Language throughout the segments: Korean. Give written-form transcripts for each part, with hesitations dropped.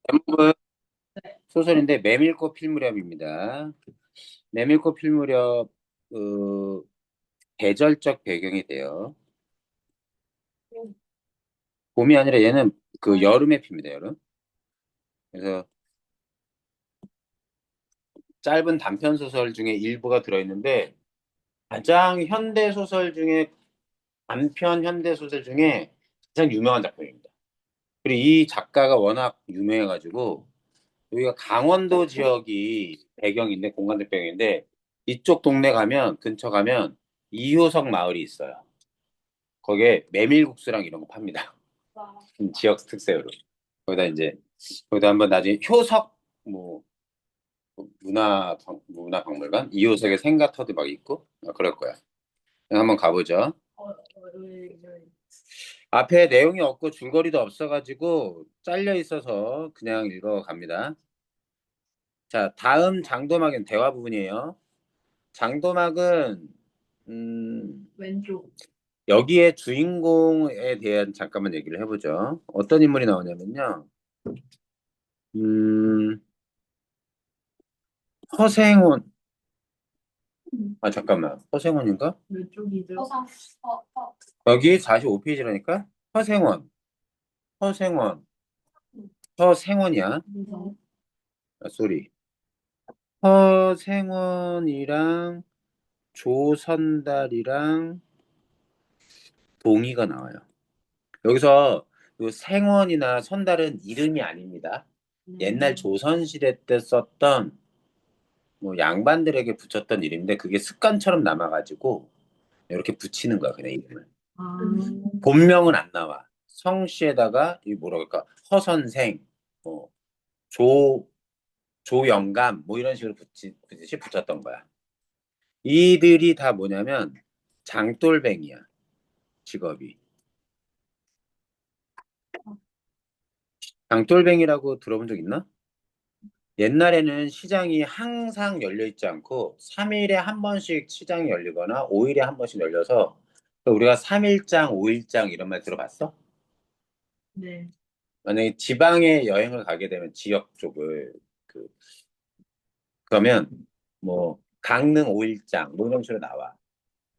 제목은 소설인데 메밀꽃 필 무렵입니다. 메밀꽃 필 무렵 계절적 배경이 돼요. 봄이 아니라 얘는 그 여름에 핍니다. 여름. 그래서 짧은 단편 소설 중에 일부가 들어있는데 가장 현대 소설 중에 단편 현대 소설 중에 가장 유명한 작품입니다. 그리고 이 작가가 워낙 유명해가지고 여기가 강원도 지역이 배경인데 공간적 배경인데 이쪽 동네 가면 근처 가면 이효석 마을이 있어요. 거기에 메밀국수랑 이런 거 팝니다. 지역 특색으로. 거기다 이제 거기다 한번 나중에 효석 뭐 문화박물관 이효석의 생가터도 막 있고 그럴 거야. 한번 가보죠. 앞에 내용이 없고 줄거리도 없어가지고 잘려 있어서 그냥 읽어갑니다. 자, 다음 장도막은 대화 부분이에요. 장도막은 왼쪽. 여기에 주인공에 대한 잠깐만 얘기를 해보죠. 어떤 인물이 나오냐면요. 음, 허생원. 아, 잠깐만. 허생원인가? 왼쪽이죠. 여기 45페이지라니까? 허생원. 허생원. 허생원이야. 아, 쏘리. 허생원이랑 조선달이랑 동의가 나와요. 여기서 그 생원이나 선달은 이름이 아닙니다. 옛날 조선시대 때 썼던 뭐 양반들에게 붙였던 이름인데 그게 습관처럼 남아가지고 이렇게 붙이는 거야, 그냥 이름을. 아, 본명은 안 나와. 성씨에다가 이 뭐라 그럴까 허선생, 뭐 조 조영감 뭐 이런 식으로 붙이듯이 붙였던 거야. 이들이 다 뭐냐면 장돌뱅이야 직업이. 장돌뱅이라고 들어본 적 있나? 옛날에는 시장이 항상 열려 있지 않고 3일에 한 번씩 시장이 열리거나 5일에 한 번씩 열려서 우리가 3일장, 5일장 이런 말 들어봤어? 네. 만약에 지방에 여행을 가게 되면 지역 쪽을 그 그러면 뭐 강릉 5일장 뭐 이런 식으로 나와.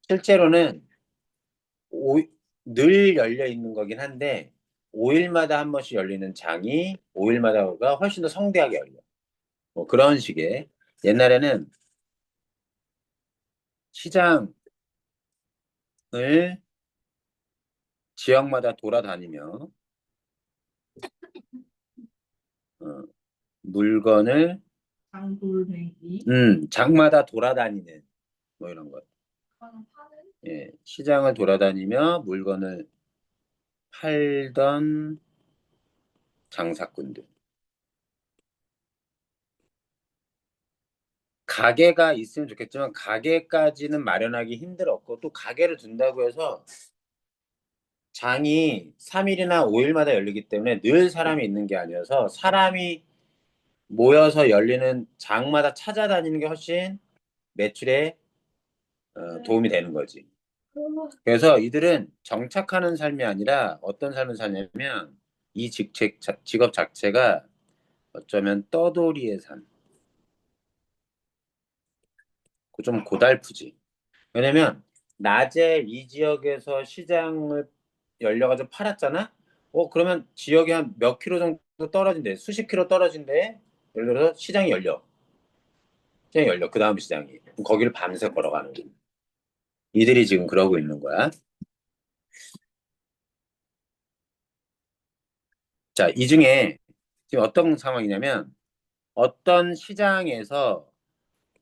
실제로는 오, 늘 열려 있는 거긴 한데 5일마다 한 번씩 열리는 장이 5일마다가 훨씬 더 성대하게 열려. 뭐 그런 식의 옛날에는 시장을 지역마다 돌아다니며 어, 물건을 장돌뱅이. 장마다 돌아다니는 뭐 이런 것. 예, 시장을 돌아다니며 물건을 팔던 장사꾼들. 가게가 있으면 좋겠지만 가게까지는 마련하기 힘들었고 또 가게를 둔다고 해서 장이 3일이나 5일마다 열리기 때문에 늘 사람이 있는 게 아니어서 사람이 모여서 열리는 장마다 찾아다니는 게 훨씬 매출에 도움이 되는 거지. 그래서 이들은 정착하는 삶이 아니라 어떤 삶을 사냐면 이 직업 자체가 어쩌면 떠돌이의 삶. 좀 고달프지. 왜냐면 낮에 이 지역에서 시장을 열려가지고 팔았잖아? 그러면 지역이 한 몇 킬로 정도 떨어진대. 수십 킬로 떨어진대. 예를 들어서 시장이 열려. 시장이 열려. 그 다음 시장이. 그럼 거기를 밤새 걸어가는 거야. 이들이 지금 그러고 있는 거야. 자, 이 중에 지금 어떤 상황이냐면 어떤 시장에서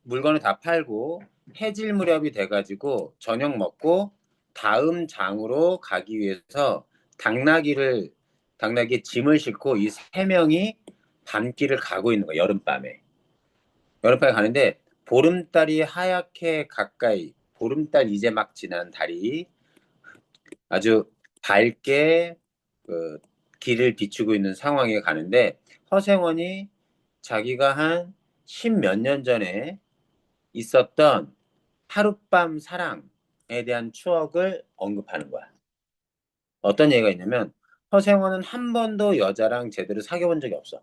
물건을 다 팔고 해질 무렵이 돼가지고 저녁 먹고 다음 장으로 가기 위해서 당나귀에 짐을 싣고 이 세 명이 밤길을 가고 있는 거야, 여름밤에. 여름밤에 가는데 보름달이 하얗게 가까이, 보름달 이제 막 지난 달이 아주 밝게 그 길을 비추고 있는 상황에 가는데 허생원이 자기가 한 십몇 년 전에 있었던 하룻밤 사랑에 대한 추억을 언급하는 거야. 어떤 얘기가 있냐면 허생원은 한 번도 여자랑 제대로 사귀어 본 적이 없어.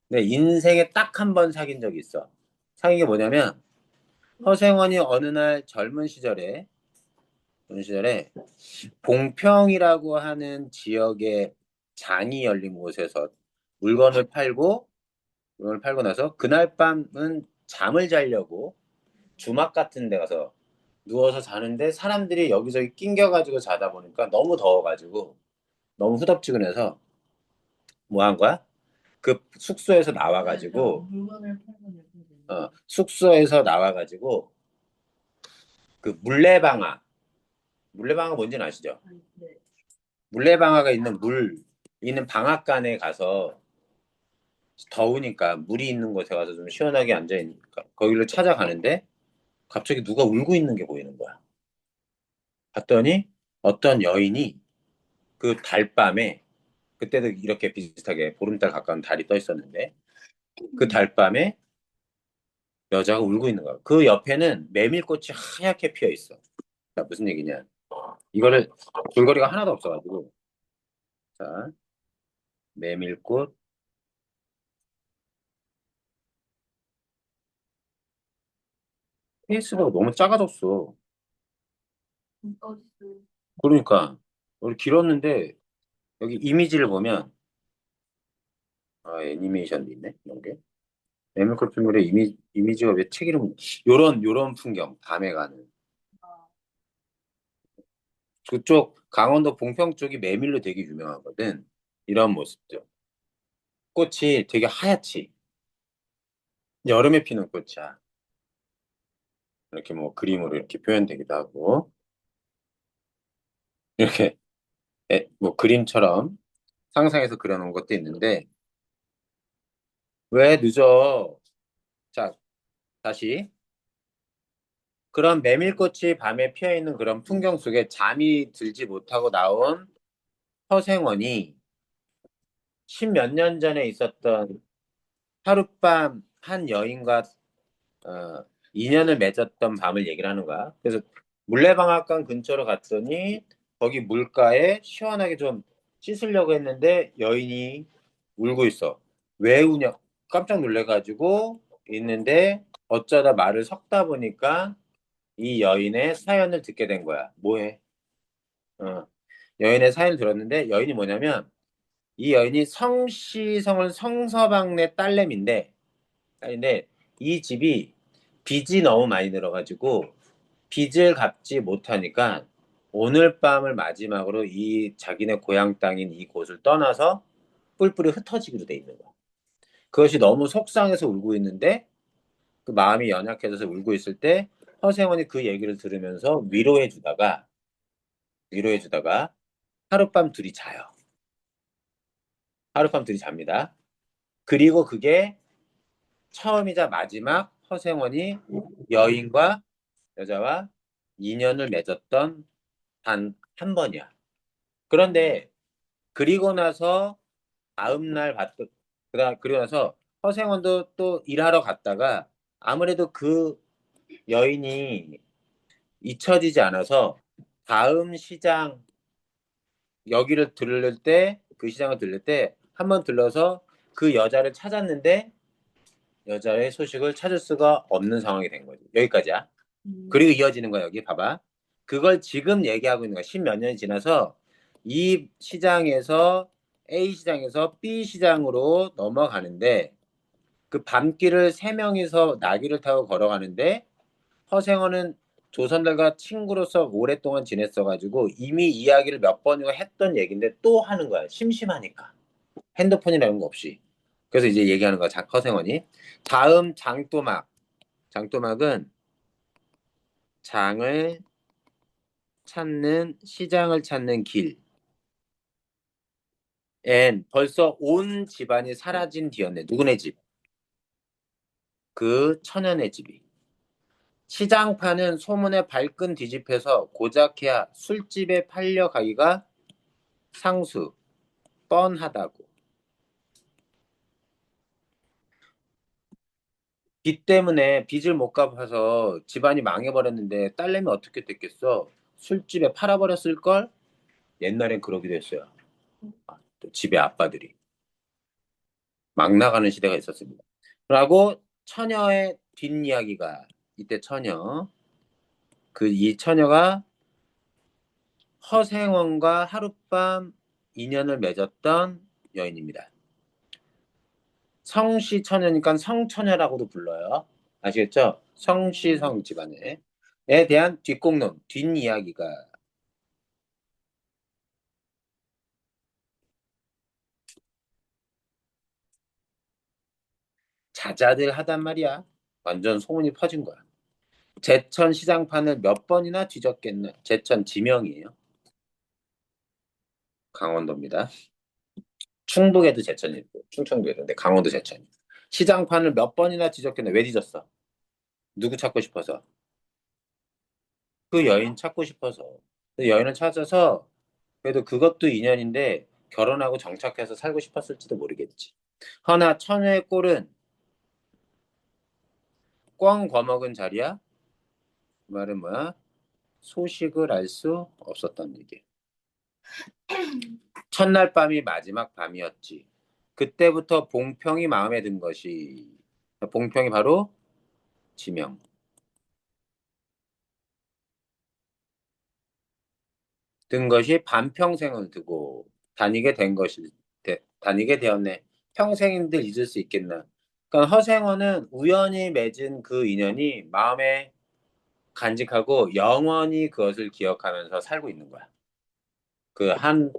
근데 인생에 딱 한 번 사귄 적이 있어. 사귄 게 뭐냐면 허생원이 어느 시절에 봉평이라고 하는 지역에 장이 열린 곳에서 물건을 팔고 물건을 팔고 나서 그날 밤은 잠을 자려고 주막 같은 데 가서 누워서 자는데 사람들이 여기저기 낑겨가지고 자다 보니까 너무 더워가지고 너무 후덥지근해서 뭐 한 거야? 그 숙소에서 나와가지고 물건을 팔고 예쁘게. 숙소에서 나와가지고 그 물레방아 뭔지는 아시죠? 네. 물레방아가 있는 물 있는 방앗간에 가서 더우니까 물이 있는 곳에 가서 좀 시원하게 앉아 있으니까 거기를 찾아가는데 갑자기 누가 울고 있는 게 보이는 거야. 봤더니 어떤 여인이 그 달밤에 그때도 이렇게 비슷하게 보름달 가까운 달이 떠 있었는데 그 달밤에 여자가 울고 있는 거야. 그 옆에는 메밀꽃이 하얗게 피어 있어. 자, 무슨 얘기냐? 이거를 줄거리가 하나도 없어가지고 자 메밀꽃 페이스가 너무 작아졌어. 어딨어? 그러니까 우리 길었는데 여기 이미지를 보면 애니메이션도 있네 이런 게 메밀꽃 필물의 이미지가 왜 책 이름 요런 풍경 밤에 가는 아, 그쪽 강원도 봉평 쪽이 메밀로 되게 유명하거든. 이런 모습들. 꽃이 되게 하얗지. 여름에 피는 꽃이야. 이렇게 뭐 그림으로 이렇게 표현되기도 하고 이렇게 뭐 그림처럼 상상해서 그려놓은 것도 있는데 왜 늦어? 자, 다시 그런 메밀꽃이 밤에 피어 있는 그런 풍경 속에 잠이 들지 못하고 나온 허생원이 십몇 년 전에 있었던 하룻밤 한 여인과 인연을 맺었던 밤을 얘기를 하는 거야. 그래서 물레방앗간 근처로 갔더니 거기 물가에 시원하게 좀 씻으려고 했는데 여인이 울고 있어. 왜 우냐? 깜짝 놀래가지고 있는데 어쩌다 말을 섞다 보니까 이 여인의 사연을 듣게 된 거야. 뭐해? 어, 여인의 사연을 들었는데 여인이 뭐냐면 이 여인이 성씨성은 성서방네 딸내미인데 이 집이 빚이 너무 많이 들어가지고 빚을 갚지 못하니까 오늘 밤을 마지막으로 이 자기네 고향 땅인 이곳을 떠나서 뿔뿔이 흩어지기로 돼 있는 거야. 그것이 너무 속상해서 울고 있는데 그 마음이 연약해져서 울고 있을 때 허생원이 그 얘기를 들으면서 위로해주다가 하룻밤 둘이 자요. 하룻밤 둘이 잡니다. 그리고 그게 처음이자 마지막 허생원이 여인과 여자와 인연을 맺었던 단 한 번이야. 그런데 그리고 나서 다음 날 그리고 나서 허생원도 또 일하러 갔다가 아무래도 그 여인이 잊혀지지 않아서 다음 시장 여기를 들를 때 그 시장을 들를 때 한 번 들러서 그 여자를 찾았는데 여자의 소식을 찾을 수가 없는 상황이 된 거지. 여기까지야. 그리고 이어지는 거야, 여기 봐봐. 그걸 지금 얘기하고 있는 거야. 십몇 년이 지나서 이 시장에서 A 시장에서 B 시장으로 넘어가는데 그 밤길을 세 명이서 나귀를 타고 걸어가는데 허생어는 조선들과 친구로서 오랫동안 지냈어가지고 이미 이야기를 몇 번이고 했던 얘기인데 또 하는 거야. 심심하니까. 핸드폰이라는 거 없이. 그래서 이제 얘기하는 거야, 허생원이. 다음 장또막은 장을 시장을 찾는 길엔 벌써 온 집안이 사라진 뒤였네. 누구네 집? 그 처녀네 집이. 시장파는 소문에 발끈 뒤집혀서 고작해야 술집에 팔려가기가 상수, 뻔하다고. 빚 때문에 빚을 못 갚아서 집안이 망해버렸는데 딸내미 어떻게 됐겠어? 술집에 팔아버렸을걸? 옛날엔 그러기도 했어요. 또 집에 아빠들이 막 나가는 시대가 있었습니다. 그리고 처녀의 뒷이야기가 이때 처녀 그 이 처녀가 허생원과 하룻밤 인연을 맺었던 여인입니다. 성씨 처녀니까 성처녀라고도 불러요. 아시겠죠? 성씨 성 집안에 대한 뒷공론, 뒷이야기가 자자들 하단 말이야. 완전 소문이 퍼진 거야. 제천 시장판을 몇 번이나 뒤졌겠나. 제천 지명이에요. 강원도입니다. 충북에도 제천이 있고 충청도에도 근데 강원도 제천이. 시장판을 몇 번이나 뒤졌겠나. 왜 뒤졌어? 누구 찾고 싶어서? 그 여인 찾고 싶어서. 그 여인을 찾아서 그래도 그것도 인연인데 결혼하고 정착해서 살고 싶었을지도 모르겠지. 허나 처녀의 꼴은 꿩 거먹은 자리야? 그 말은 뭐야? 소식을 알 수 없었던 얘기. 첫날 밤이 마지막 밤이었지. 그때부터 봉평이 마음에 든 것이 봉평이 바로 지명. 든 것이 반평생을 두고 다니게 되었네. 평생인들 잊을 수 있겠나. 그러니까 허생원은 우연히 맺은 그 인연이 마음에 간직하고 영원히 그것을 기억하면서 살고 있는 거야.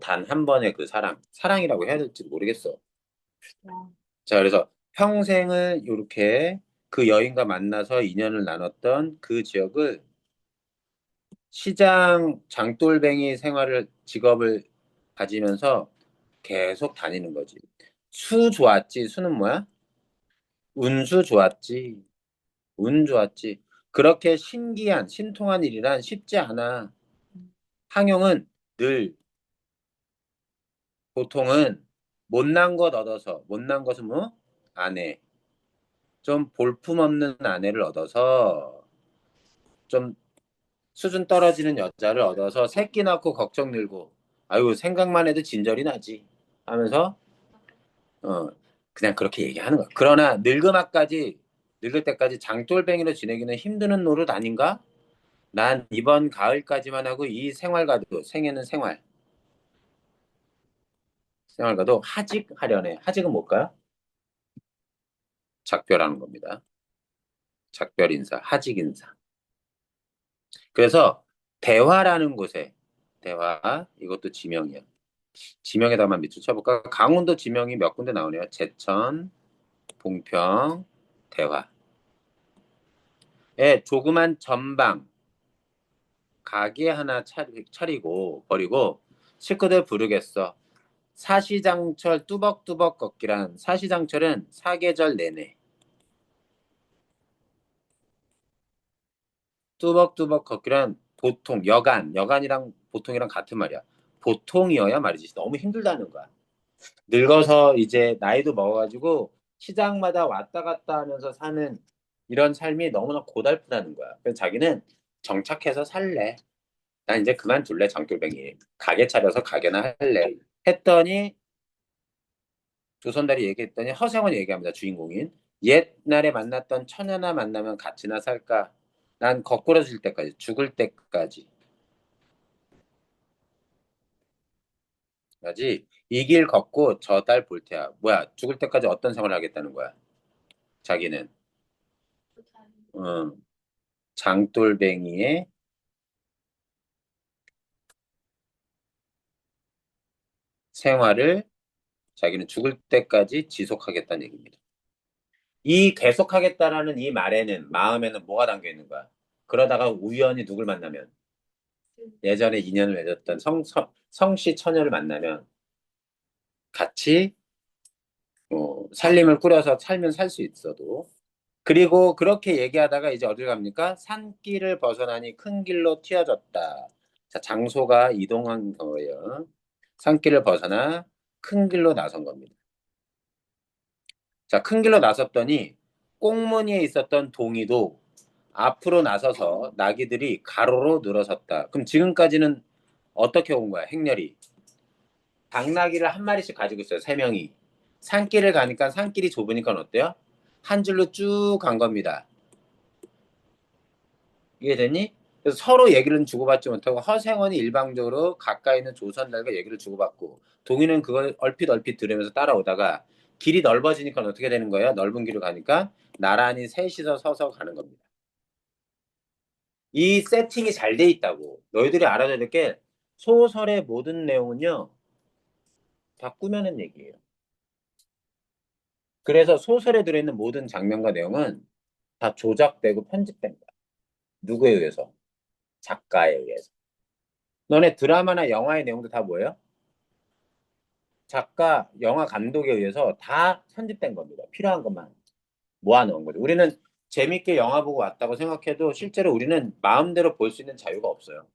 단 한 번의 그 사랑이라고 해야 될지도 모르겠어. 와, 자, 그래서 평생을 이렇게 그 여인과 만나서 인연을 나눴던 그 지역을 시장 장돌뱅이 직업을 가지면서 계속 다니는 거지. 수 좋았지. 수는 뭐야? 운수 좋았지. 운 좋았지. 그렇게 신통한 일이란 쉽지 않아. 항용은 늘 보통은 못난 것은 뭐? 아내. 좀 볼품없는 아내를 얻어서 좀 수준 떨어지는 여자를 얻어서 새끼 낳고 걱정 늘고 아유 생각만 해도 진절이 나지 하면서 어 그냥 그렇게 얘기하는 거야. 그러나 늙을 때까지 장돌뱅이로 지내기는 힘드는 노릇 아닌가? 난 이번 가을까지만 하고 이 생활가도 생애는 생활가도 하직하려네. 하직은 뭘까요? 작별하는 겁니다. 작별 인사, 하직 인사. 그래서 대화라는 곳에 대화 이것도 지명이야. 지명에다만 밑줄 쳐볼까? 강원도 지명이 몇 군데 나오네요. 제천, 봉평, 대화. 예, 조그만 전방 가게 하나 차리고 버리고 식구들 부르겠어. 사시장철 뚜벅뚜벅 걷기란 사시장철은 사계절 내내 뚜벅뚜벅 걷기란 보통 여간이랑 보통이랑 같은 말이야. 보통이어야 말이지. 너무 힘들다는 거야. 늙어서 이제 나이도 먹어가지고 시장마다 왔다 갔다 하면서 사는 이런 삶이 너무나 고달프다는 거야. 그래서 자기는 정착해서 살래. 난 이제 그만둘래, 장돌뱅이. 가게 차려서 가게나 할래. 했더니 조선달이 얘기했더니 허생원이 얘기합니다. 주인공인. 옛날에 만났던 처녀나 만나면 같이나 살까? 난 거꾸로 질 때까지, 죽을 때까지. 까지 이 길 걷고 저 달 볼 테야. 뭐야, 죽을 때까지 어떤 생활을 하겠다는 거야? 자기는. 어, 장돌뱅이의 생활을 자기는 죽을 때까지 지속하겠다는 얘기입니다. 이 계속하겠다라는 이 말에는 마음에는 뭐가 담겨 있는 거야? 그러다가 우연히 누굴 만나면 예전에 인연을 맺었던 성씨 처녀를 만나면 같이 살림을 꾸려서 살면 살 수 있어도 그리고 그렇게 얘기하다가 이제 어딜 갑니까? 산길을 벗어나니 큰 길로 튀어졌다. 자, 장소가 이동한 거예요. 산길을 벗어나 큰 길로 나선 겁니다. 자, 큰 길로 나섰더니 꽁무니에 있었던 동이도 앞으로 나서서 나귀들이 가로로 늘어섰다. 그럼 지금까지는 어떻게 온 거야? 행렬이. 당나귀를 한 마리씩 가지고 있어요. 세 명이. 산길을 가니까 산길이 좁으니까 어때요? 한 줄로 쭉 간 겁니다. 이해되니? 그래서 서로 얘기를 주고받지 못하고 허생원이 일방적으로 가까이 있는 조선달과 얘기를 주고받고 동이는 그걸 얼핏 들으면서 따라오다가 길이 넓어지니까 어떻게 되는 거예요? 넓은 길을 가니까 나란히 셋이서 서서 가는 겁니다. 이 세팅이 잘 돼 있다고. 너희들이 알아야 될 게 소설의 모든 내용은요, 다 꾸며낸 얘기예요. 그래서 소설에 들어있는 모든 장면과 내용은 다 조작되고 편집된 거야. 누구에 의해서? 작가에 의해서. 너네 드라마나 영화의 내용도 다 뭐예요? 작가, 영화 감독에 의해서 다 편집된 겁니다. 필요한 것만 모아놓은 거죠. 우리는 재밌게 영화 보고 왔다고 생각해도 실제로 우리는 마음대로 볼 수 있는 자유가 없어요.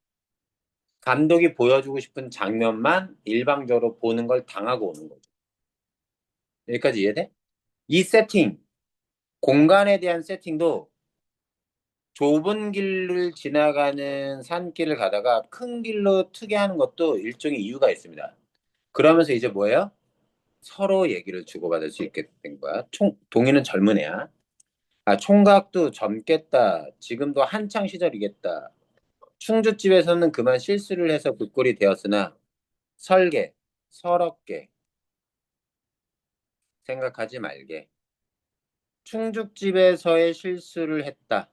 감독이 보여주고 싶은 장면만 일방적으로 보는 걸 당하고 오는 거죠. 여기까지 이해돼? 이 세팅, 공간에 대한 세팅도 좁은 길을 지나가는 산길을 가다가 큰 길로 트게 하는 것도 일종의 이유가 있습니다. 그러면서 이제 뭐예요? 서로 얘기를 주고받을 수 있게 된 거야. 동이는 젊은 애야. 아, 총각도 젊겠다. 지금도 한창 시절이겠다. 충주집에서는 그만 실수를 해서 그 꼴이 되었으나 설게, 서럽게 생각하지 말게. 충주집에서의 실수를 했다.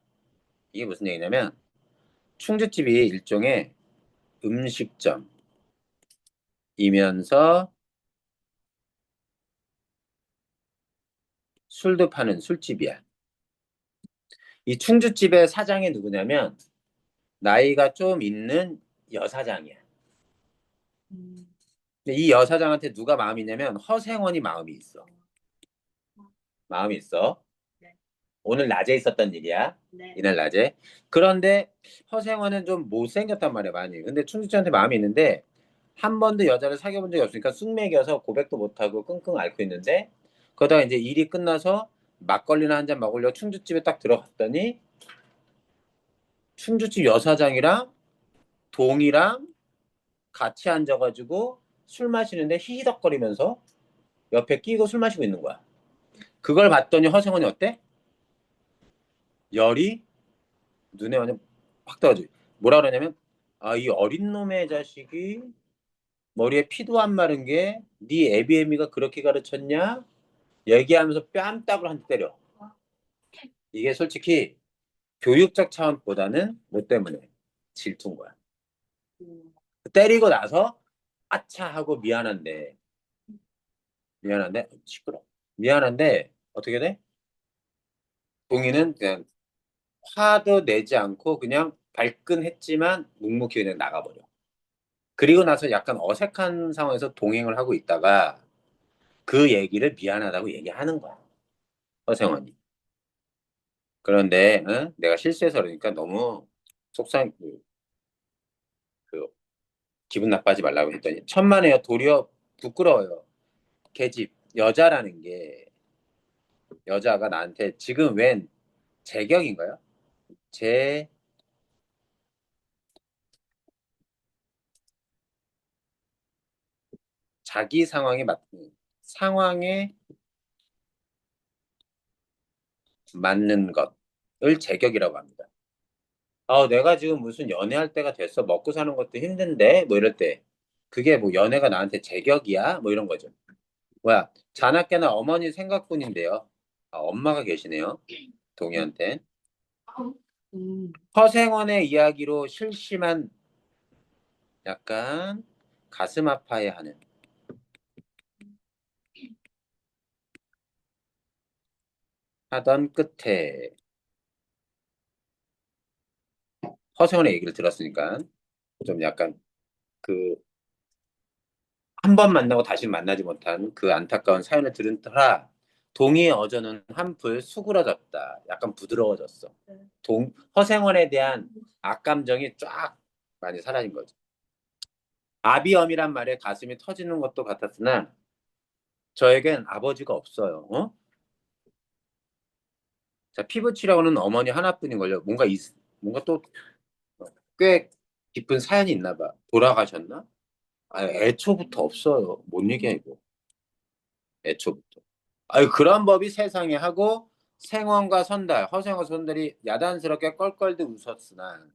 이게 무슨 얘기냐면 충주집이 일종의 음식점이면서 술도 파는 술집이야. 이 충주집의 사장이 누구냐면 나이가 좀 있는 여사장이야. 음, 근데 이 여사장한테 누가 마음이 있냐면 허생원이 마음이 있어. 마음이 있어. 네, 오늘 낮에 있었던 일이야. 네. 이날 낮에. 그런데 허생원은 좀 못생겼단 말이야, 많이. 근데 춘주치한테 마음이 있는데 한 번도 여자를 사귀어 본 적이 없으니까 쑥맥이어서 고백도 못하고 끙끙 앓고 있는데 그러다가 이제 일이 끝나서 막걸리나 한 잔 먹으려고 충주집에 딱 들어갔더니 충주집 여사장이랑 동이랑 같이 앉아가지고 술 마시는데 히히덕거리면서 옆에 끼고 술 마시고 있는 거야. 그걸 봤더니 허생원이 어때? 열이 눈에 완전 확 떨어져. 뭐라 그러냐면 아, 이 어린 놈의 자식이 머리에 피도 안 마른 게 네 애비애미가 그렇게 가르쳤냐? 얘기하면서 뺨따구로 한 대 때려. 이게 솔직히 교육적 차원보다는 뭐 때문에? 질투인 거야. 음, 때리고 나서 아차 하고 미안한데 시끄러. 미안한데 어떻게 돼? 동이는 그냥 화도 내지 않고 그냥 발끈했지만 묵묵히 그냥 나가버려. 그리고 나서 약간 어색한 상황에서 동행을 하고 있다가 그 얘기를 미안하다고 얘기하는 거야. 허생원이. 그런데 내가 실수해서 그러니까 너무 속상 그 기분 나빠하지 말라고 했더니 천만에요. 도리어 부끄러워요. 계집 여자라는 게 여자가 나한테 지금 웬 제격인가요? 제 자기 상황에 맞는 것을 제격이라고 합니다. 아, 내가 지금 무슨 연애할 때가 됐어. 먹고 사는 것도 힘든데 뭐 이럴 때 그게 뭐 연애가 나한테 제격이야? 뭐 이런 거죠. 뭐야, 자나깨나 어머니 생각뿐인데요. 아, 엄마가 계시네요. 동희한테. 음, 허생원의 이야기로 실심한 약간 가슴 아파해하는 하던 끝에 허생원의 얘기를 들었으니까 좀 약간 그 한 번 만나고 다시 만나지 못한 그 안타까운 사연을 들은 터라 동희의 어조는 한풀 수그러졌다. 약간 부드러워졌어. 네. 허생원에 대한 악감정이 쫙 많이 사라진 거죠. 아비엄이란 말에 가슴이 터지는 것도 같았으나 저에겐 아버지가 없어요. 어? 자, 피부 치료는 어머니 하나뿐인걸요. 뭔가 또 꽤 깊은 사연이 있나 봐. 돌아가셨나? 아, 애초부터 없어요. 뭔 얘기야, 이거. 애초부터. 아유, 그런 법이 세상에 하고 생원과 선달, 허생과 선달이 야단스럽게 껄껄대 웃었으나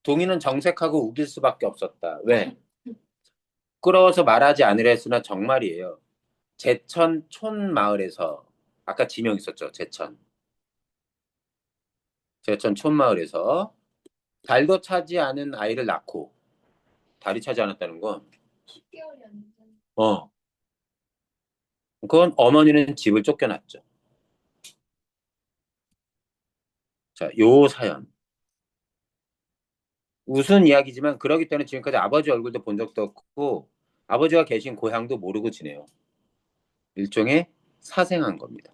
동의는 정색하고 우길 수밖에 없었다. 왜? 부끄러워서 말하지 않으려 했으나 정말이에요. 제천 촌마을에서 아까 지명 있었죠. 제천. 제천 촌마을에서 달도 차지 않은 아이를 낳고 달이 차지 않았다는 건 10개월이었는데. 어, 그건 어머니는 집을 쫓겨났죠. 자, 요 사연. 웃은 이야기지만 그러기 때문에 지금까지 아버지 얼굴도 본 적도 없고 아버지가 계신 고향도 모르고 지내요. 일종의 사생한 겁니다.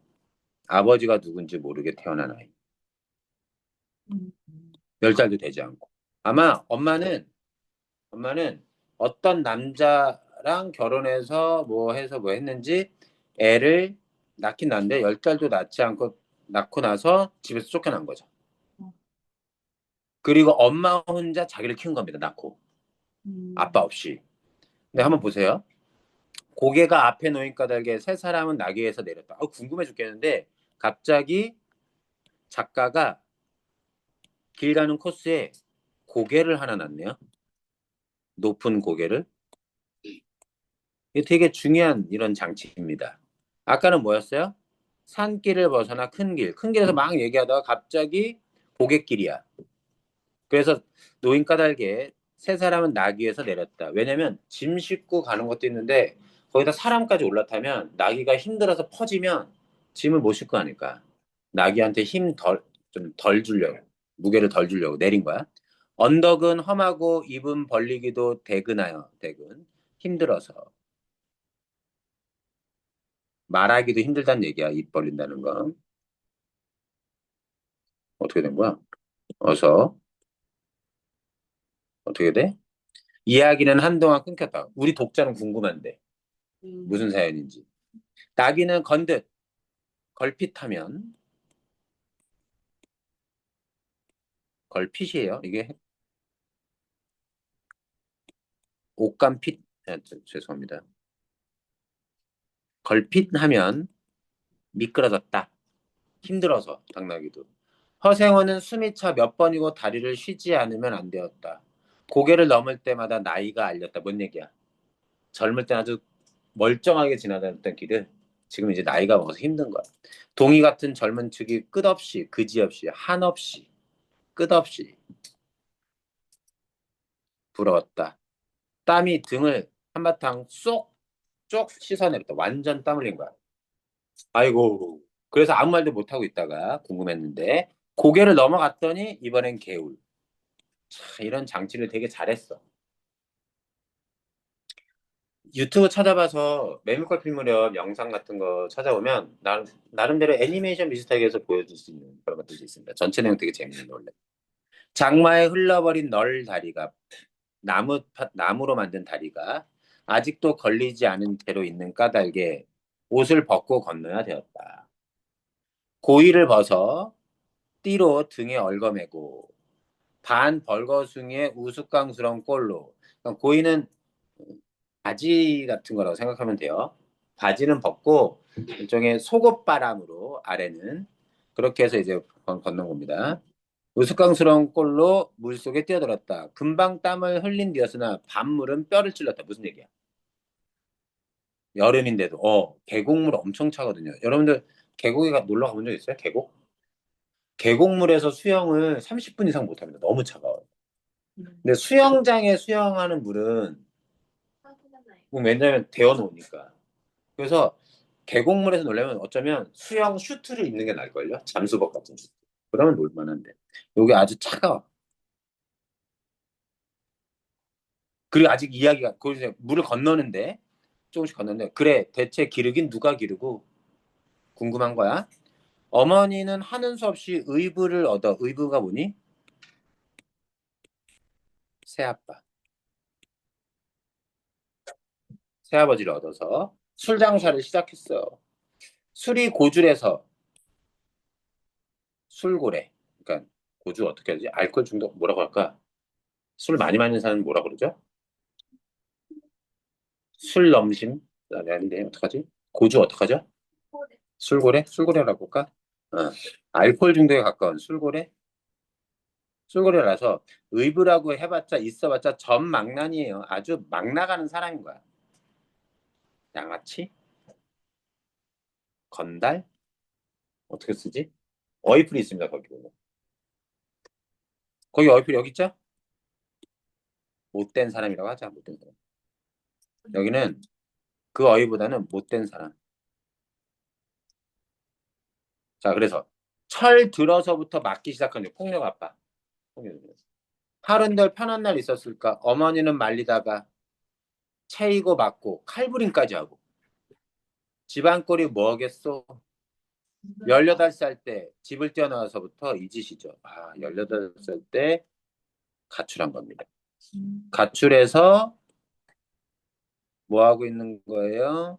아버지가 누군지 모르게 태어난 아이. 음. 10살도 되지 않고. 아마 엄마는 어떤 남자랑 결혼해서 뭐 해서 뭐 했는지 애를 낳긴 낳는데 10달도 낳지 않고 낳고 나서 집에서 쫓겨난 거죠. 그리고 엄마 혼자 자기를 키운 겁니다. 낳고. 아빠 음. 없이. 근데 한번 보세요. 고개가 앞에 놓인 까닭에 세 사람은 나귀에서 내렸다. 궁금해 죽겠는데 갑자기 작가가 길 가는 코스에 고개를 하나 놨네요. 높은 고개를. 이게 되게 중요한 이런 장치입니다. 아까는 뭐였어요? 산길을 벗어나 큰 길. 큰 길에서 막 얘기하다가 갑자기 고갯길이야. 그래서 노인 까닭에 세 사람은 나귀에서 내렸다. 왜냐면 짐 싣고 가는 것도 있는데 거기다 사람까지 올라타면 나귀가 힘들어서 퍼지면 짐을 못 싣고 가니까 나귀한테 좀 덜 주려고 무게를 덜 주려고 내린 거야. 언덕은 험하고 입은 벌리기도 대근하여 대근 힘들어서 말하기도 힘들다는 얘기야. 입 벌린다는 건 어떻게 된 거야? 어서 어떻게 돼? 이야기는 한동안 끊겼다. 우리 독자는 궁금한데 무슨 음. 사연인지. 나귀는 건듯 걸핏하면 걸핏이에요. 이게 옷감핏 죄송합니다. 걸핏하면 미끄러졌다. 힘들어서 당나귀도. 허생원은 숨이 차 몇 번이고 다리를 쉬지 않으면 안 되었다. 고개를 넘을 때마다 나이가 알렸다. 뭔 얘기야? 젊을 땐 아주 멀쩡하게 지나다녔던 길을 지금 이제 나이가 먹어서 힘든 거야. 동이 같은 젊은 축이 끝없이 그지없이 한없이 끝없이 부러웠다. 땀이 등을 한바탕 쏙쪽 씻어내렸다. 완전 땀 흘린 거야. 아이고. 그래서 아무 말도 못하고 있다가 궁금했는데 고개를 넘어갔더니 이번엔 개울. 차, 이런 장치를 되게 잘했어. 유튜브 찾아봐서 메밀꽃 무렵 영상 같은 거 찾아보면 나름대로 애니메이션 비슷하게 해서 보여줄 수 있는 그런 것들이 있습니다. 전체 내용 되게 재밌는데 원래. 장마에 흘러버린 널 다리가 나무로 만든 다리가 아직도 걸리지 않은 채로 있는 까닭에 옷을 벗고 건너야 되었다. 고이를 벗어 띠로 등에 얽어매고 반 벌거숭이의 우스꽝스러운 꼴로 그러니까 고이는 바지 같은 거라고 생각하면 돼요. 바지는 벗고 일종의 속옷바람으로 아래는 그렇게 해서 이제 걷는 겁니다. 우스꽝스러운 꼴로 물속에 뛰어들었다. 금방 땀을 흘린 뒤였으나 밤물은 뼈를 찔렀다. 무슨 얘기야? 여름인데도 계곡물 엄청 차거든요. 여러분들 계곡에 놀러 가본 적 있어요? 계곡? 계곡물에서 수영을 30분 이상 못 합니다. 너무 차가워요. 음. 근데 수영장에 수영하는 물은 따뜻하나요? 뭐 왜냐면 데워 놓으니까. 그래서 계곡물에서 놀려면 어쩌면 수영 슈트를 입는 게 나을걸요? 잠수복 같은 슈트. 그러면 놀만한데. 여기 아주 차가워. 그리고 아직 이야기가 거기서 물을 건너는데 조금씩 건너는데 그래 대체 기르긴 누가 기르고 궁금한 거야. 어머니는 하는 수 없이 의부를 얻어 의부가 뭐니? 새아빠 새아버지를 얻어서 술 장사를 시작했어. 술이 고줄에서 술고래 그러니까 고주 어떻게 하지? 알코올 중독 뭐라고 할까? 술 많이 마시는 사람 뭐라 그러죠? 술 넘심? 아닌데, 어떡하지? 고주 어떡하죠? 고래. 술고래? 술고래라고 할까? 어. 알코올 중독에 가까운 술고래? 술고래라서 의부라고 해봤자 있어봤자 전망난이에요. 아주 막 나가는 사람인 거야. 양아치? 건달? 어떻게 쓰지? 어이풀이 있습니다, 거기 보면. 거기 어이풀이 여기 있죠? 못된 사람이라고 하자, 못된 사람. 여기는 그 어휘보다는 못된 사람. 자, 그래서 철 들어서부터 맞기 시작한 폭력 아빠. 하룬들 편한 날 있었을까? 어머니는 말리다가 채이고 맞고 칼부림까지 하고. 집안 꼴이 뭐겠소? 18살 때 집을 뛰어나와서부터 이 짓이죠. 아, 18살 때 가출한 겁니다. 가출해서 뭐 하고 있는 거예요?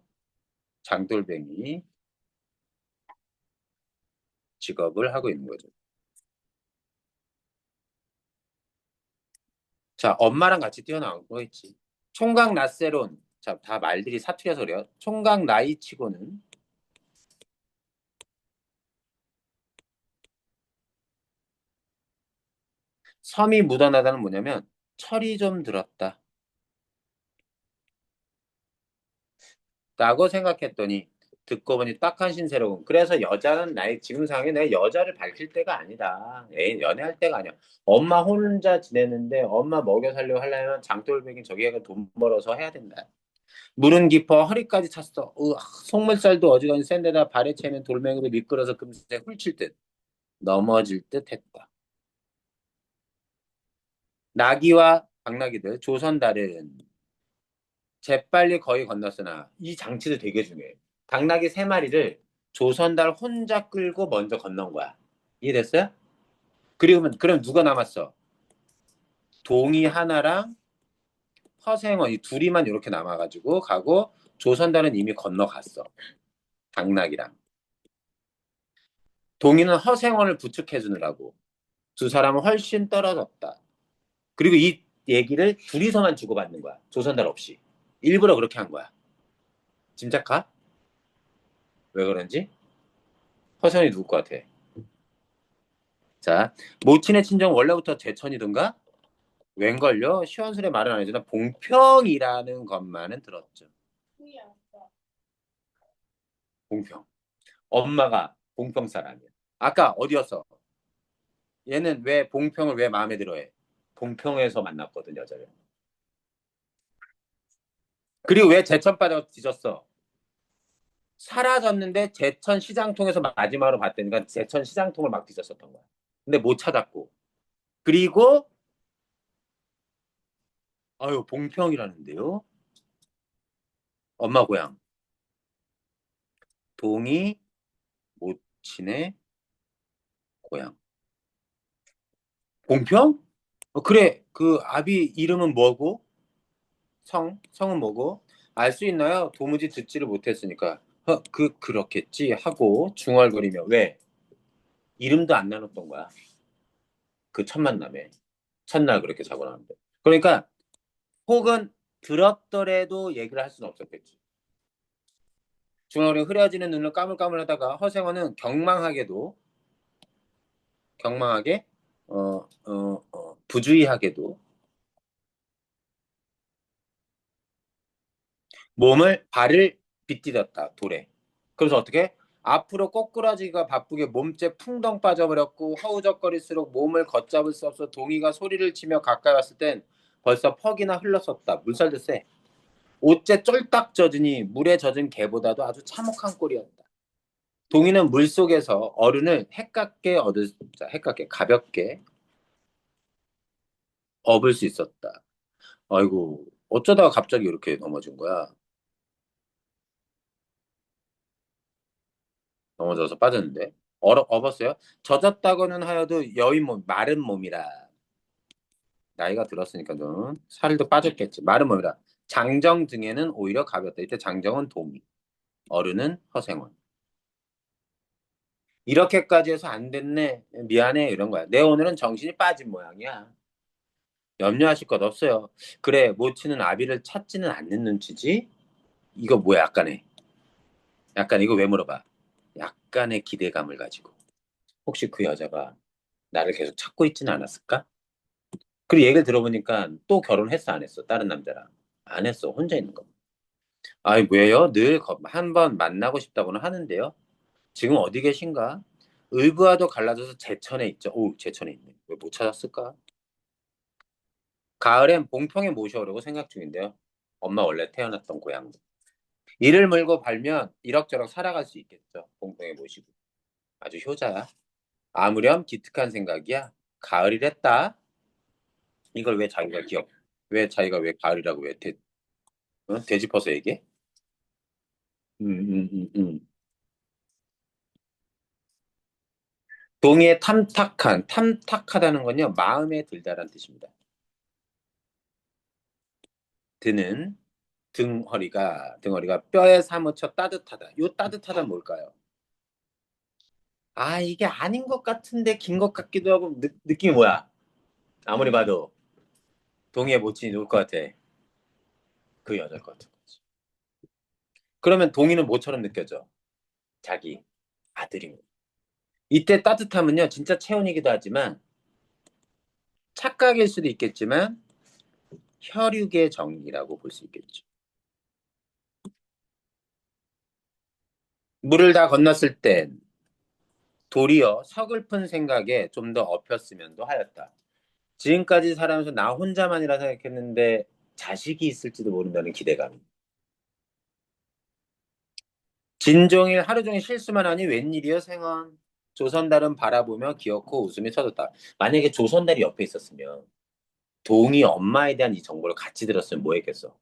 장돌뱅이 직업을 하고 있는 거죠. 자, 엄마랑 같이 뛰어나온 거겠지. 총각 나세론. 자, 다 말들이 사투리여서 그래요. 총각 나이치고는 섬이 묻어나다는 뭐냐면 철이 좀 들었다. 라고 생각했더니 듣고 보니 딱한 신세로군. 그래서 여자는 나의 지금 상황에 내 여자를 밝힐 때가 아니다. 연애할 때가 아니야. 엄마 혼자 지내는데 엄마 먹여 살려고 하려면 장돌뱅이 저기가 돈 벌어서 해야 된다. 물은 깊어 허리까지 찼어. 속물살도 어지간히 센데다 발에 채는 돌멩이로 미끄러서 금세 훌칠 듯 넘어질 듯 했다. 나귀와 당나귀들 조선달은 재빨리 거의 건넜으나 이 장치도 되게 중요해. 당나귀 3마리를 조선달 혼자 끌고 먼저 건넌 거야. 이해됐어요? 그럼 누가 남았어? 동이 하나랑 허생원 이 둘이만 이렇게 남아가지고 가고 조선달은 이미 건너갔어. 당나귀랑. 동이는 허생원을 부축해 주느라고. 두 사람은 훨씬 떨어졌다. 그리고 이 얘기를 둘이서만 주고받는 거야. 조선달 없이. 일부러 그렇게 한 거야. 짐작가? 왜 그런지? 허선이 누굴 것 같아? 자, 모친의 친정 원래부터 제천이던가? 웬걸요? 시원스레 말은 안 해주나 봉평이라는 것만은 들었죠. 후이 아빠. 봉평. 엄마가 봉평 사람이야. 아까 어디였어? 얘는 왜 봉평을 왜 마음에 들어해? 봉평에서 만났거든, 여자를. 그리고 왜 제천 빠져 뒤졌어? 사라졌는데 제천 시장통에서 마지막으로 봤다니까 제천 시장통을 막 뒤졌었던 거야. 근데 못 찾았고. 그리고 아유 봉평이라는데요. 엄마 고향 동이 모친의 고향 봉평? 그래 그 아비 이름은 뭐고 성은 뭐고 알 수 있나요? 도무지 듣지를 못했으니까 그렇겠지 하고 중얼거리며 왜 이름도 안 나눴던 거야. 그 첫 만남에 첫날 그렇게 자고 나는데 그러니까 혹은 들었더라도 얘기를 할 수는 없었겠지. 중얼이 흐려지는 눈을 까물까물하다가 허생원은 경망하게 부주의하게도 발을 빗디뎠다 돌에. 그래서 어떻게 앞으로 꼬꾸라지기가 바쁘게 몸째 풍덩 빠져버렸고 허우적거릴수록 몸을 걷잡을 수 없어 동이가 소리를 치며 가까이 왔을 땐 벌써 퍽이나 흘렀었다. 물살도 세. 옷째 쫄딱 젖으니 물에 젖은 개보다도 아주 참혹한 꼴이었다. 동이는 물속에서 얼음을 헷깎게 가볍게 업을 수 있었다. 아이고 어쩌다가 갑자기 이렇게 넘어진 거야. 넘어져서 빠졌는데 업었어요. 젖었다고는 하여도 여인 몸 마른 몸이라 나이가 들었으니까 좀 살도 빠졌겠지. 마른 몸이라 장정 등에는 오히려 가볍다. 이때 장정은 동이, 어른은 허생원. 이렇게까지 해서 안 됐네. 미안해 이런 거야. 내 오늘은 정신이 빠진 모양이야. 염려하실 것 없어요. 그래, 모치는 아비를 찾지는 않는 눈치지? 이거 뭐야, 약간의. 약간 이거 왜 물어봐? 약간의 기대감을 가지고. 혹시 그 여자가 나를 계속 찾고 있지는 않았을까? 그리고 얘기를 들어보니까 또 결혼했어, 안 했어? 다른 남자랑. 안 했어, 혼자 있는 거. 아이, 왜요? 늘 한 번 만나고 싶다고는 하는데요. 지금 어디 계신가? 을부와도 갈라져서 제천에 있죠. 오, 제천에 있네. 왜 못 찾았을까? 가을엔 봉평에 모셔오려고 생각 중인데요. 엄마 원래 태어났던 고향. 이를 물고 발면 이럭저럭 살아갈 수 있겠죠. 봉평에 모시고. 아주 효자야. 아무렴 기특한 생각이야. 가을이랬다. 이걸 왜 자기가 기억? 왜 자기가 왜 가을이라고 왜 되짚어서 얘기해? 음, 음, 음, 음. 동의에 탐탁하다는 건요, 마음에 들다란 뜻입니다. 드는 등허리가 뼈에 사무쳐 따뜻하다. 요 따뜻하다 뭘까요? 아, 이게 아닌 것 같은데 긴 것 같기도 하고 느낌이 뭐야? 아무리 봐도 동의에 못지니 누울 것 같아. 그 여자일 것 같은 거지. 그러면 동의는 뭐처럼 느껴져? 자기 아들입니다. 이때 따뜻함은요, 진짜 체온이기도 하지만 착각일 수도 있겠지만 혈육의 정이라고 볼 수 있겠죠. 물을 다 건넜을 땐 도리어 서글픈 생각에 좀 더 엎혔으면도 하였다. 지금까지 살아면서 나 혼자만이라 생각했는데 자식이 있을지도 모른다는 기대감. 진종일 하루 종일 실수만 하니 웬일이여 생원. 조선달은 바라보며 기어코 웃음이 터졌다. 만약에 조선달이 옆에 있었으면 동이 엄마에 대한 이 정보를 같이 들었으면 뭐 했겠어?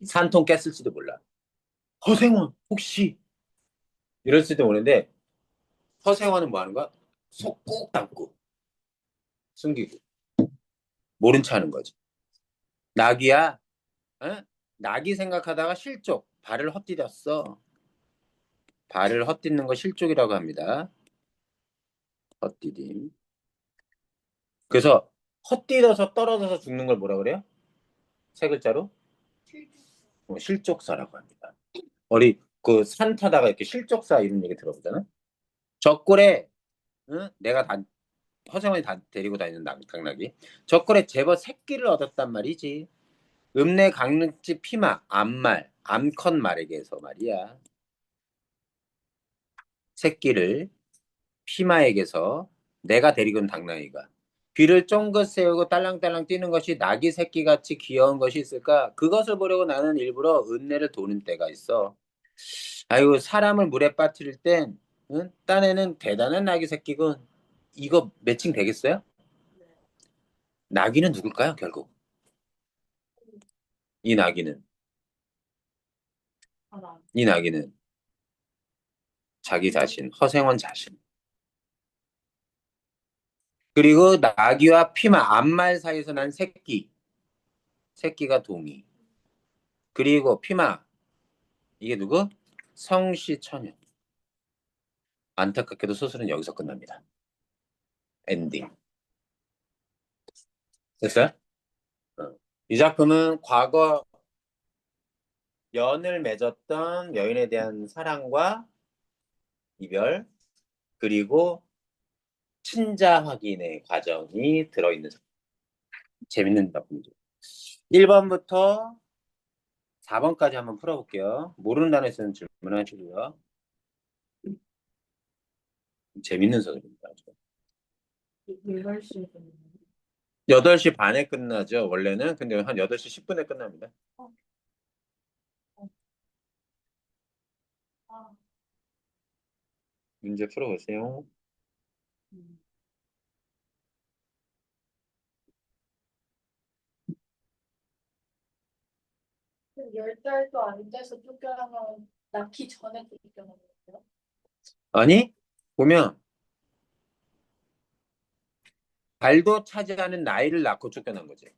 산통 깼을지도 몰라. 허생원 혹시 이럴지도 모르는데 허생원은 뭐 하는 거야? 속 꾹 담고 숨기고 모른 체 하는 거지. 낙이야. 어? 낙이 생각하다가 실족 발을 헛디뎠어. 발을 헛디는 거 실족이라고 합니다. 헛디딤. 그래서 헛디뎌서 떨어져서 죽는 걸 뭐라 그래요? 세 글자로 실족사라고 합니다. 우리 그 산 타다가 이렇게 실족사 이런 얘기 들어보잖아. 적골에 응? 내가 허생원이 데리고 다니는 당나귀. 적골에 제법 새끼를 얻었단 말이지. 읍내 강릉집 피마 암컷 말에게서 말이야. 새끼를 피마에게서 내가 데리고 온 당나귀가 귀를 쫑긋 세우고 딸랑딸랑 뛰는 것이 낙이 새끼같이 귀여운 것이 있을까? 그것을 보려고 나는 일부러 읍내를 도는 때가 있어. 아이고 사람을 물에 빠뜨릴 땐 응? 딴에는 대단한 낙이 새끼군. 이거 매칭 되겠어요? 낙이는 누굴까요, 결국? 이 낙이는 이 낙이는 자기 자신, 허생원 자신. 그리고 낙이와 피마, 암말 사이에서 난 새끼가 동이. 그리고 피마, 이게 누구? 성시처녀. 안타깝게도 소설은 여기서 끝납니다. 엔딩. 됐어요? 어. 이 작품은 과거 연을 맺었던 여인에 대한 사랑과 이별, 그리고 친자 확인의 과정이 들어있는 재밌는 작품이죠. 1번부터 4번까지 한번 풀어볼게요. 모르는 단어 있으면 질문하시고요. 재밌는 소설입니다. 8시 반에 끝나죠, 원래는. 근데 한 8시 10분에 끝납니다. 문제 풀어보세요. 10달도 안 돼서 쫓겨나면 낳기 전에 쫓겨나는 거예요? 아니, 보면 발도 차지 않은 나이를 낳고 쫓겨난 거지.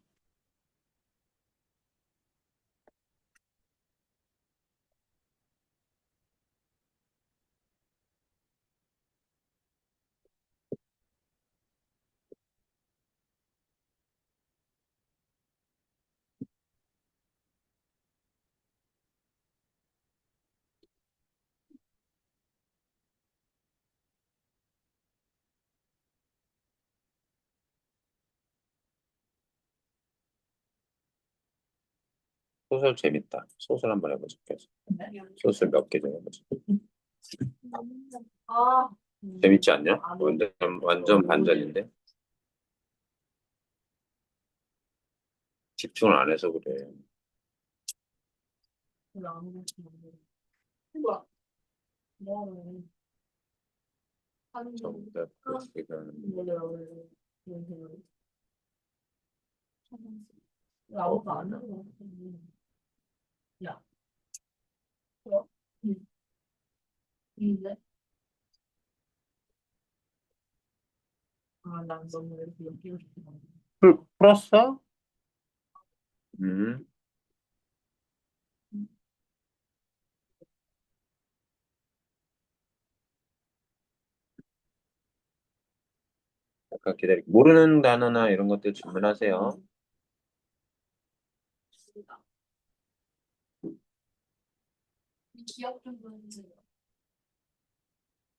소설 재밌다. 소설 한번 해보자. 계속. 소설 몇 개 좀 해보자. 아, 재밌지 않냐? 완전 반전인데. 집중을 안 해서 그래. 뭐야? 뭐 하는 정답 시간. 아무도 안 하는 거 같아. 야, 뭐야? 응. 근데? 아, 난 너무 이렇게 연기가 좋다. 풀었어? 음. 잠깐 기다려. 모르는 단어나 이런 것들 질문하세요. 기억 좀 보여주세요.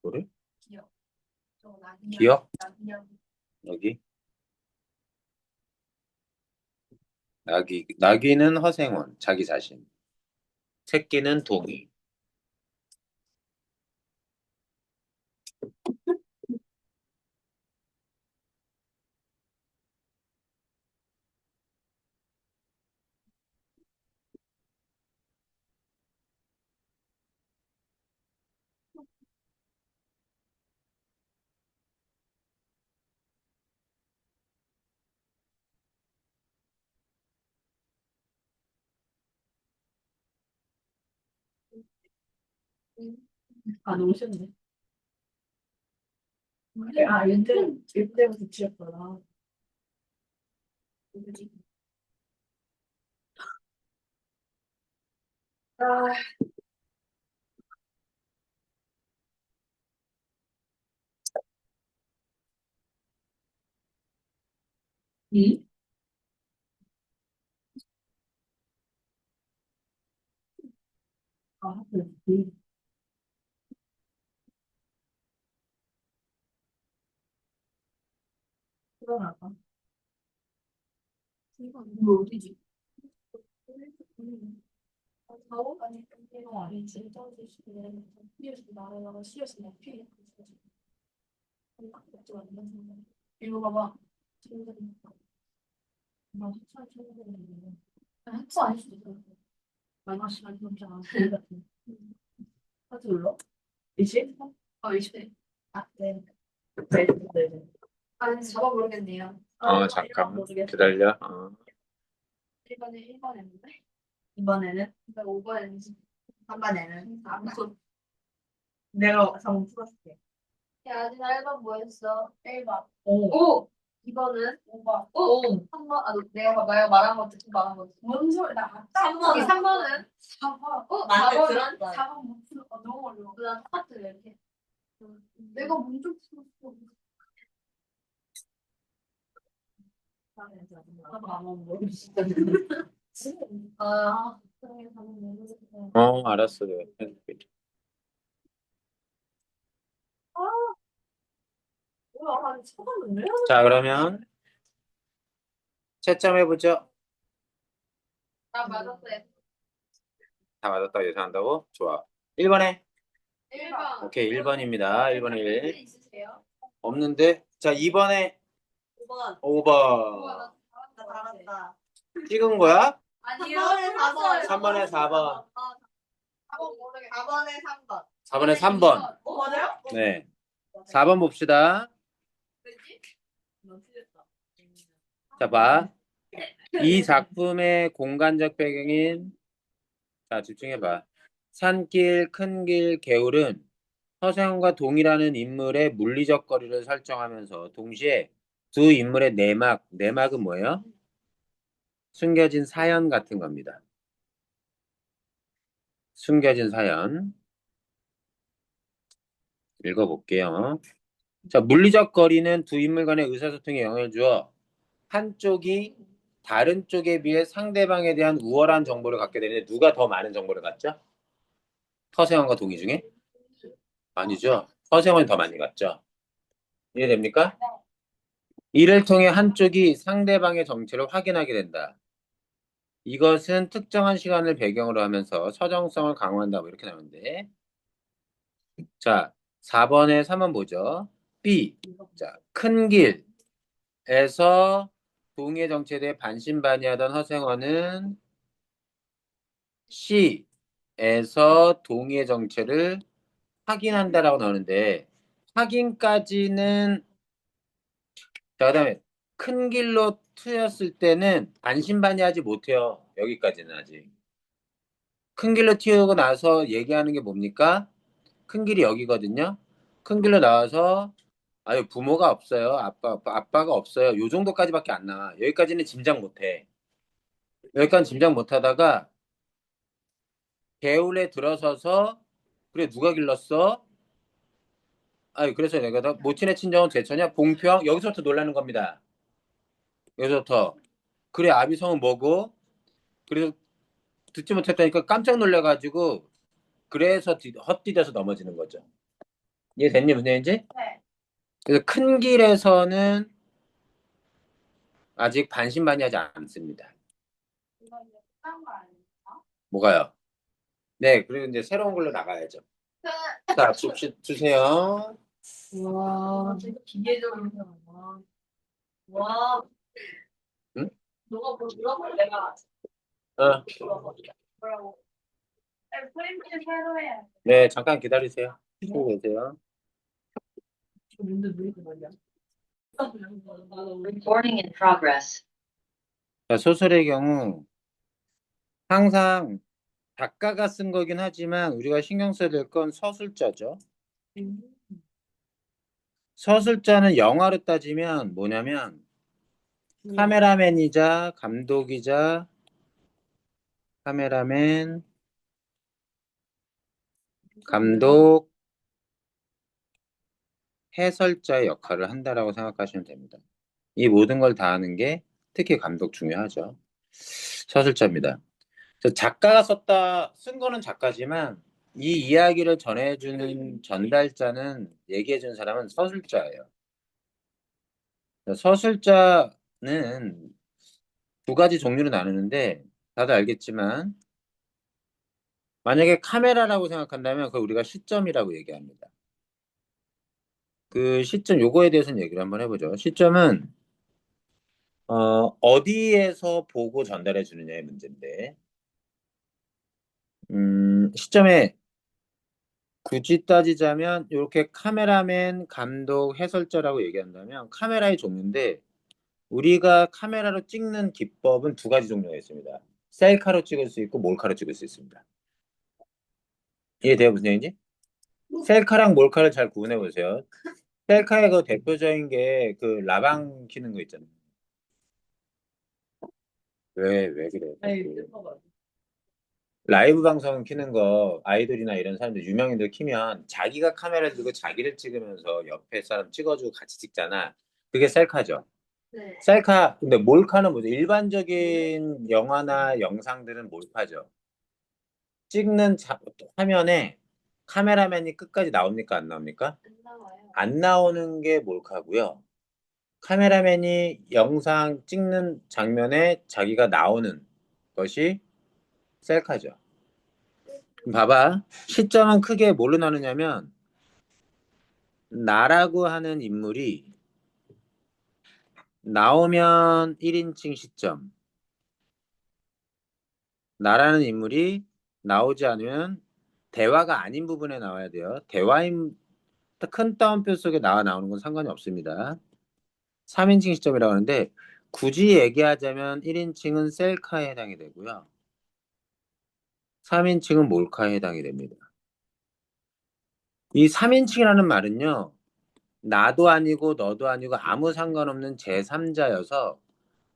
뭐래? 기억. 기억? 낙이야. 여기. 나귀는 허생원, 자기 자신. 새끼는 동의. 아, 너무 쉬운데. 아, 윤대부터 지었구나. 아, 이? 아, 이. 그러나봐. 이거 어디지? 사오? 아니, 이거 아니지. 떠주시면 피에서 나가다가 시에서 막 피해. 이거 봐봐. 나 학사 찾아보는데. 학사 아닐 수도 있어. 마이너스 시간 혼자 같은. 하트 눌러? 20? 20대. 아, 네. 네, 네, 네. 아, 잡아 모르겠네요. 잠깐만. 기다려. 1번에 했는데? 이번에는? 5번에는 3번에는? 4번. 내가 3번 풀었을게. 야, 아직 1번 뭐 했어? 1번. 오! 2번은? 5번. 오! 3번, 내가 말한 거 듣고 말한 거 듣고. 뭔 소리, 나 아까 3번은? 4번. 4번은? 4번 못 풀어. 너무 어려워. 나 똑같아, 이렇게. 내가 먼저 풀었어. 아, 알았어. 내가 해줄게. 뭐야, 한 쳐봤는데? 자, 그러면 채점 해보죠. 나 맞았어요. 다 맞았다고 예상한다고? 좋아. 1번에. 1번. 오케이, 1번입니다. 1번에 1. 있으세요? 없는데? 자, 2번에 5번. 5번. 나 잘한다. 찍은 거야? 아니요. 4번. 3번에 4번. 4번 모르겠어. 4번에 3번. 4번에 3번. 맞아요? 네. 4번 봅시다. 왜지? 너 틀렸다. 자, 봐. 이 작품의 공간적 배경인, 자, 집중해봐. 산길, 큰길, 개울은 서세원과 동이라는 인물의 물리적 거리를 설정하면서 동시에 두 인물의 내막은 뭐예요? 숨겨진 사연 같은 겁니다. 숨겨진 사연. 읽어볼게요. 자, 물리적 거리는 두 인물 간의 의사소통에 영향을 주어 한쪽이 다른 쪽에 비해 상대방에 대한 우월한 정보를 갖게 되는데 누가 더 많은 정보를 갖죠? 서세원과 동의 중에? 아니죠. 서세원이 더 많이 갖죠. 이해됩니까? 이를 통해 한쪽이 상대방의 정체를 확인하게 된다. 이것은 특정한 시간을 배경으로 하면서 서정성을 강화한다. 뭐 이렇게 나오는데. 자, 4번에 3번 보죠. B. 자, 큰 길에서 동의에 정체돼 반신반의하던 허생원은 C에서 동의의 정체를 확인한다라고 나오는데 확인까지는 자, 그다음에 큰 길로 튀었을 때는 반신반의하지 못해요. 여기까지는 아직. 큰 길로 튀고 나서 얘기하는 게 뭡니까? 큰 길이 여기거든요. 큰 길로 나와서 아유 부모가 없어요. 아빠가 없어요. 요 정도까지밖에 안 나와. 여기까지는 짐작 못해. 여기까지 짐작 못하다가 개울에 들어서서 그래 누가 길렀어? 아유 그래서 내가 다 모친의 친정은 제천이야. 봉평 여기서부터 놀라는 겁니다. 여기서부터 그래 아비성은 뭐고? 그래서 듣지 못했다니까 깜짝 놀래가지고 그래서 헛디뎌서 넘어지는 거죠. 이해됐니 무슨 얘기인지? 네. 그래서 큰 길에서는 아직 반신반의하지 않습니다. 이거 이제 끝난 거 아니에요? 뭐가요? 네, 그리고 이제 새로운 걸로 나가야죠. 자, 주세요. 와, 되게 기계적으로 와. 와, 응? 너가 뭐 물어볼 내가 어, 뭐라고? 프린트 새로 해야 돼. 네, 잠깐 기다리세요. 쉬고 계세요. Recording in progress. 자, 소설의 경우 항상 작가가 쓴 거긴 하지만 우리가 신경 써야 될 건 서술자죠. 서술자는 영화로 따지면 뭐냐면 카메라맨이자 감독이자 카메라맨, 감독, 해설자의 역할을 한다라고 생각하시면 됩니다. 이 모든 걸 다 하는 게 특히 감독 중요하죠. 서술자입니다. 작가가 쓴 거는 작가지만 이 이야기를 전해주는 전달자는 얘기해주는 사람은 서술자예요. 서술자는 두 가지 종류로 나누는데 다들 알겠지만 만약에 카메라라고 생각한다면 그걸 우리가 시점이라고 얘기합니다. 그 시점 요거에 대해서는 얘기를 한번 해보죠. 시점은 어디에서 보고 전달해 주느냐의 문제인데 시점에 굳이 따지자면 이렇게 카메라맨, 감독, 해설자라고 얘기한다면 카메라의 종류인데 우리가 카메라로 찍는 기법은 두 가지 종류가 있습니다. 셀카로 찍을 수 있고 몰카로 찍을 수 있습니다. 이해돼요? 무슨 얘기인지? 셀카랑 몰카를 잘 구분해 보세요. 셀카의 그 대표적인 게 그 라방 키는 거 있잖아요. 왜 그래? 라이브 방송 키는 거 아이돌이나 이런 사람들 유명인들 키면 자기가 카메라를 들고 자기를 찍으면서 옆에 사람 찍어주고 같이 찍잖아. 그게 셀카죠. 네. 셀카 근데 몰카는 뭐죠? 일반적인 영화나 영상들은 몰카죠. 찍는 화면에 카메라맨이 끝까지 나옵니까 안 나옵니까? 안 나와요. 안 나오는 게 몰카고요. 카메라맨이 영상 찍는 장면에 자기가 나오는 것이 셀카죠. 봐봐. 시점은 크게 뭘로 나누냐면 나라고 하는 인물이 나오면 1인칭 시점. 나라는 인물이 나오지 않으면 대화가 아닌 부분에 나와야 돼요. 대화인 큰 따옴표 속에 나오는 건 상관이 없습니다. 3인칭 시점이라고 하는데 굳이 얘기하자면 1인칭은 셀카에 해당이 되고요. 3인칭은 몰카에 해당이 됩니다. 이 3인칭이라는 말은요. 나도 아니고 너도 아니고 아무 상관없는 제3자여서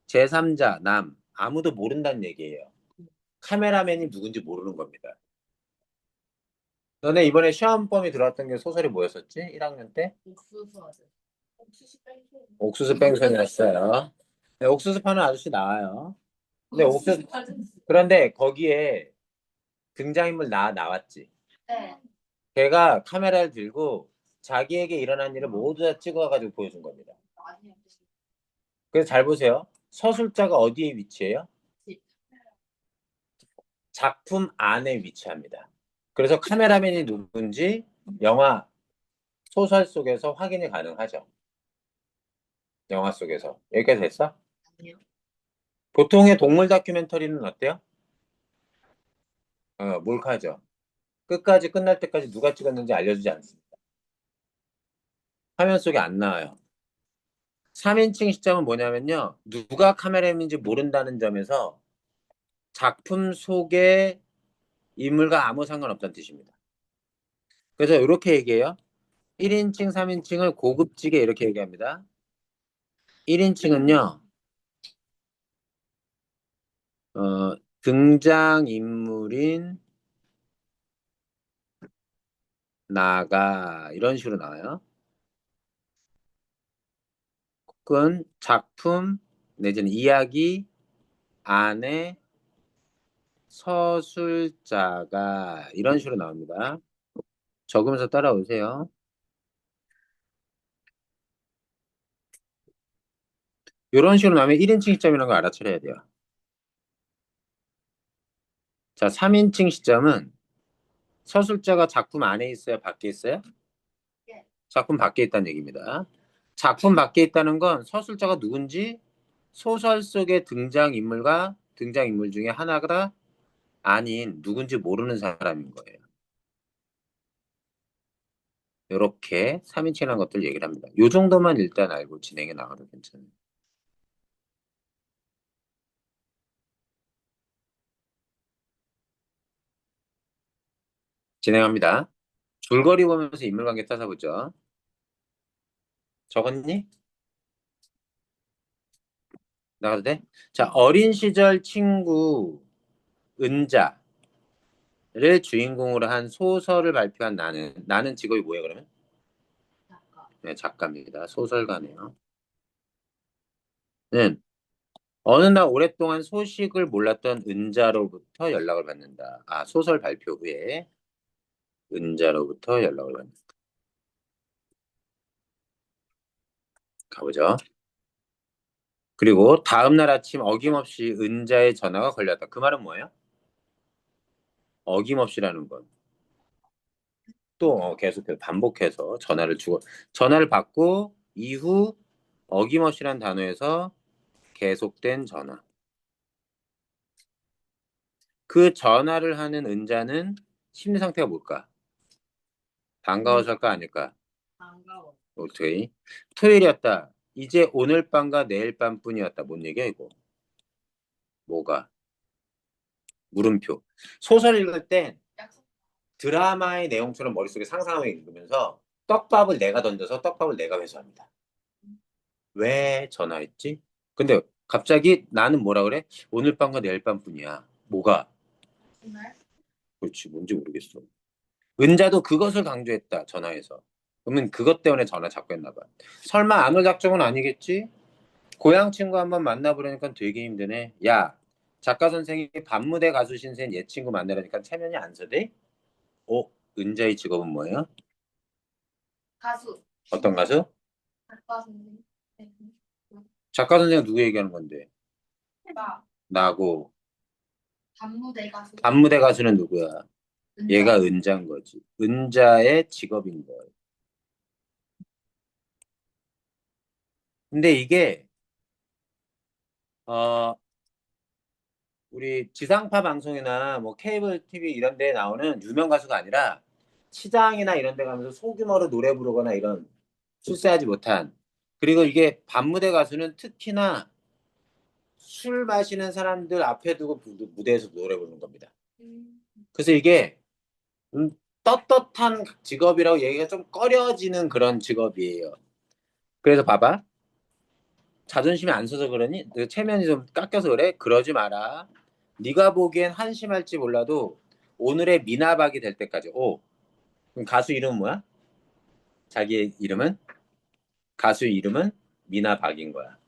제3자, 남, 아무도 모른다는 얘기예요. 카메라맨이 누군지 모르는 겁니다. 너네 이번에 시험범위 들어왔던 게 소설이 뭐였었지? 1학년 때? 옥수수 아저씨. 옥수수 뺑뺑이. 옥수수 뺑소니였어요. 네, 옥수수 파는 아저씨 나와요. 근데 아저씨. 그런데 거기에 등장인물 나왔지. 네. 걔가 카메라를 들고 자기에게 일어난 일을 모두 다 찍어가지고 보여준 겁니다. 아니요. 그래서 잘 보세요. 서술자가 어디에 위치해요? 집. 작품 안에 위치합니다. 그래서 카메라맨이 누군지 영화, 소설 속에서 확인이 가능하죠. 영화 속에서. 여기까지 됐어? 아니요. 보통의 동물 다큐멘터리는 어때요? 몰카죠. 끝까지 끝날 때까지 누가 찍었는지 알려주지 않습니다. 화면 속에 안 나와요. 3인칭 시점은 뭐냐면요. 누가 카메라맨인지 모른다는 점에서 작품 속의 인물과 아무 상관없다는 뜻입니다. 그래서 이렇게 얘기해요. 1인칭, 3인칭을 고급지게 이렇게 얘기합니다. 1인칭은요, 등장인물인 나가, 이런 식으로 나와요. 혹은 작품, 내지는 이야기 안에 서술자가, 이런 식으로 나옵니다. 적으면서 따라오세요. 이런 식으로 나오면 1인칭 시점이라는 걸 알아차려야 돼요. 자, 3인칭 시점은 서술자가 작품 안에 있어요? 밖에 있어요? 예. 작품 밖에 있다는 얘기입니다. 작품 밖에 있다는 건 서술자가 누군지 소설 속의 등장인물과 등장인물 중에 하나가 아닌 누군지 모르는 사람인 거예요. 이렇게 3인칭이라는 것들 얘기를 합니다. 이 정도만 일단 알고 진행해 나가도 괜찮아요. 진행합니다. 줄거리 보면서 인물관계 따져보죠. 적었니? 나가도 돼? 자, 어린 시절 친구 은자를 주인공으로 한 소설을 발표한 나는 직업이 뭐예요, 그러면? 작가. 네, 작가입니다. 소설가네요. 는 어느 날 오랫동안 소식을 몰랐던 은자로부터 연락을 받는다. 아, 소설 발표 후에 은자로부터 연락을 받는다. 가보죠. 그리고 다음날 아침 어김없이 은자의 전화가 걸렸다. 그 말은 뭐예요? 어김없이라는 건. 또 계속해서 반복해서 전화를 받고 이후 어김없이란 단어에서 계속된 전화. 그 전화를 하는 은자는 심리 상태가 뭘까? 반가워서일까 아닐까? 반가워. 오케이. 토요일이었다. 이제 오늘 밤과 내일 밤뿐이었다. 뭔 얘기야 이거? 뭐가? 물음표. 소설 읽을 땐 약속. 드라마의 내용처럼 머릿속에 상상하며 읽으면서 떡밥을 내가 던져서 떡밥을 내가 회수합니다. 왜 전화했지? 근데 갑자기 나는 뭐라 그래? 오늘 밤과 내일 밤뿐이야. 뭐가? 정말? 그렇지, 뭔지 모르겠어. 은자도 그것을 강조했다. 전화해서. 그러면 그것 때문에 전화 자꾸 했나 봐. 설마 안올 작정은 아니겠지? 고향 친구 한번 만나보려니까 되게 힘드네. 야, 작가 선생이 밤무대 가수 신세인 옛 친구 만나려니까 체면이 안 서대? 은자의 직업은 뭐예요? 가수. 어떤 가수? 작가 선생님. 작가 선생은 누구 얘기하는 건데? 나. 나고. 단무대 가수. 밤무대 가수는 누구야? 은자. 얘가 은자인 거지. 은자의 직업인 거예요. 근데 이게 어 우리 지상파 방송이나 뭐 케이블 TV 이런 데 나오는 유명 가수가 아니라 시장이나 이런 데 가면서 소규모로 노래 부르거나 이런 출세하지 못한, 그리고 이게 밤무대 가수는 특히나 술 마시는 사람들 앞에 두고 무대에서 노래 부르는 겁니다. 그래서 이게 떳떳한 직업이라고 얘기가 좀 꺼려지는 그런 직업이에요. 그래서 봐봐. 자존심이 안 서서 그러니? 너 체면이 좀 깎여서 그래? 그러지 마라. 네가 보기엔 한심할지 몰라도 오늘의 미나박이 될 때까지. 그럼 가수 이름은 뭐야? 자기 이름은? 가수 이름은 미나박인 거야.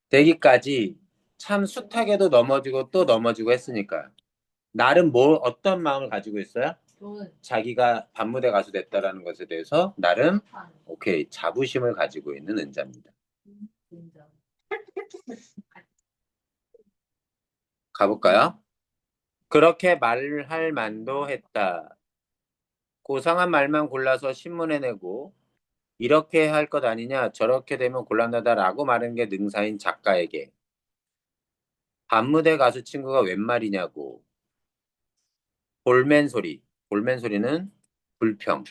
되기까지 참 숱하게도 넘어지고 또 넘어지고 했으니까. 나름 어떤 마음을 가지고 있어요? 자기가 밤무대 가수 됐다라는 것에 대해서 나름 오케이 자부심을 가지고 있는 은자입니다. 가볼까요? 그렇게 말할 만도 했다. 고상한 말만 골라서 신문에 내고 이렇게 할 것 아니냐, 저렇게 되면 곤란하다라고 말하는 게 능사인 작가에게. 밤무대 가수 친구가 웬 말이냐고. 볼멘 소리. 볼멘 소리는 불평.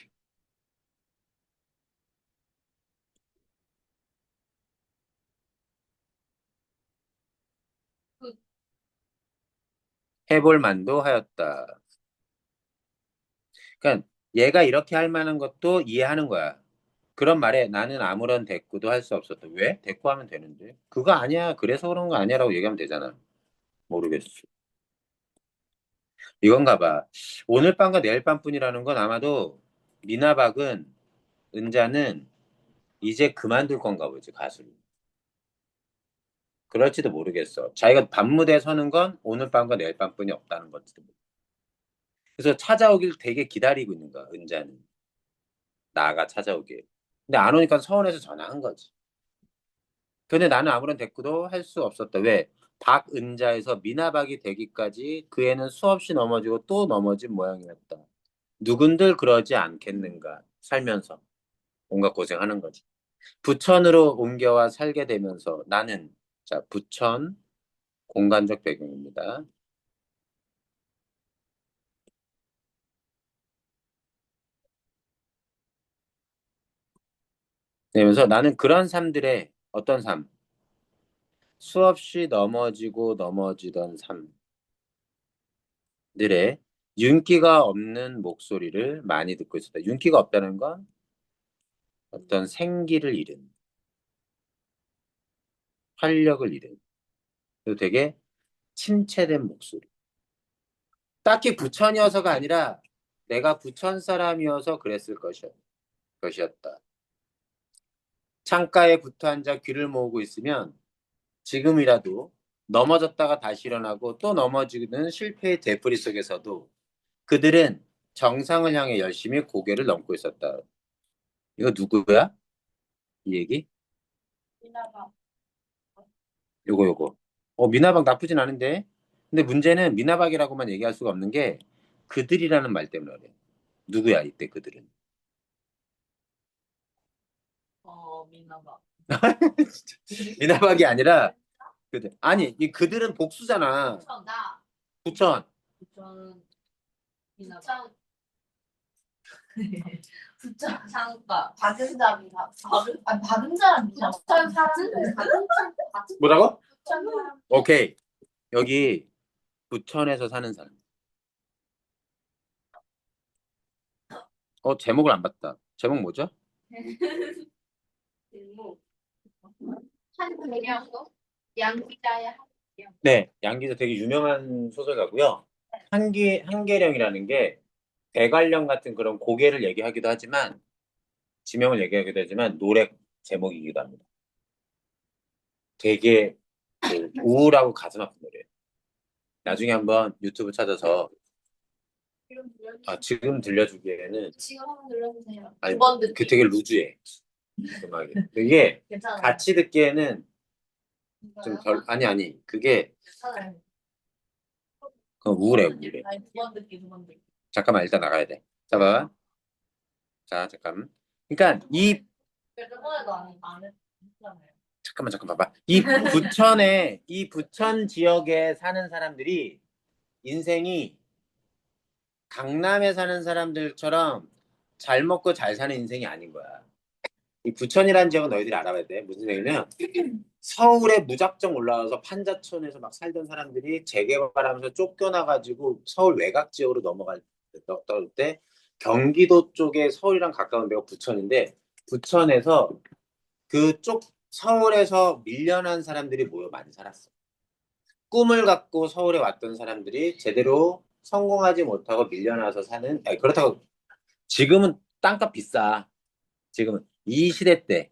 해볼 만도 하였다. 그러니까 얘가 이렇게 할 만한 것도 이해하는 거야. 그런 말에 나는 아무런 대꾸도 할 수 없었다. 왜? 대꾸하면 되는데. 그거 아니야. 그래서 그런 거 아니야라고 얘기하면 되잖아. 모르겠어. 이건가 봐. 오늘 밤과 내일 밤뿐이라는 건 아마도 미나박은 은자는 이제 그만둘 건가 보지, 가수를. 그럴지도 모르겠어. 자기가 밤무대에 서는 건 오늘 밤과 내일 밤뿐이 없다는 건지도 모르겠어. 그래서 찾아오길 되게 기다리고 있는 거야, 은자는. 나가 찾아오길. 근데 안 오니까 서운해서 전화한 거지. 근데 나는 아무런 대꾸도 할 수 없었다. 왜? 박은자에서 미나박이 되기까지 그 애는 수없이 넘어지고 또 넘어진 모양이었다. 누군들 그러지 않겠는가, 살면서. 온갖 고생하는 거지. 부천으로 옮겨와 살게 되면서 나는, 자, 부천 공간적 배경입니다. 그러면서 나는 그런 삶들의 어떤 삶, 수없이 넘어지고 넘어지던 삶들의 윤기가 없는 목소리를 많이 듣고 있었다. 윤기가 없다는 건 어떤 생기를 잃은, 활력을 잃은, 그리고 되게 침체된 목소리. 딱히 부천이어서가 아니라 내가 부천 사람이어서 그랬을 것이었다. 창가에 붙어 앉아 귀를 모으고 있으면 지금이라도 넘어졌다가 다시 일어나고 또 넘어지는 실패의 되풀이 속에서도 그들은 정상을 향해 열심히 고개를 넘고 있었다. 이거 누구야? 이 얘기? 미나가. 요거. 미나박 나쁘진 않은데. 근데 문제는 미나박이라고만 얘기할 수가 없는 게 그들이라는 말 때문에 그래. 누구야, 이때 그들은? 미나가. 미나박이 아니라 그들. 아니, 이 그들은 복수잖아. 나. 부천. 저는 미나가. 부천 상가. 받은 자입니다. 받은 자입니다. 부천 사람들. 받은 뭐라고? 부천 사람. 오케이. 여기 부천에서 사는 사람. 제목을 안 봤다. 제목 뭐죠? 제목. 한국이랑 양기자의 네, 양기자 되게 유명한 소설가고요. 한계령이라는 게 대관령 같은 그런 고개를 얘기하기도 하지만 지명을 얘기하기도 하지만 노래 제목이기도 합니다. 되게 우울하고 가슴 아픈 노래예요. 나중에 한번 유튜브 찾아서 지금 들려주기에는 지금 한번 눌러주세요. 아니, 두번 듣기. 그 되게 루즈해. 음악이. 이게 괜찮아요. 같이 듣기에는 좀 아니 그게 괜찮아요. 우울해. 아니, 두번 듣기. 잠깐만 일단 나가야 돼. 잠깐. 자, 잠깐. 그러니까 저번에도 안 했잖아요. 잠깐 봐봐. 이 부천 지역에 사는 사람들이 인생이 강남에 사는 사람들처럼 잘 먹고 잘 사는 인생이 아닌 거야. 이 부천이라는 지역은 너희들이 알아봐야 돼. 무슨 얘기냐면 서울에 무작정 올라와서 판자촌에서 막 살던 사람들이 재개발하면서 쫓겨나가지고 서울 외곽 지역으로 넘어갈 때 경기도 쪽에 서울이랑 가까운 데가 부천인데 부천에서 그쪽 서울에서 밀려난 사람들이 모여 많이 살았어. 꿈을 갖고 서울에 왔던 사람들이 제대로 성공하지 못하고 밀려나서 사는, 아니, 그렇다고 지금은 땅값 비싸. 지금은 이 시대 때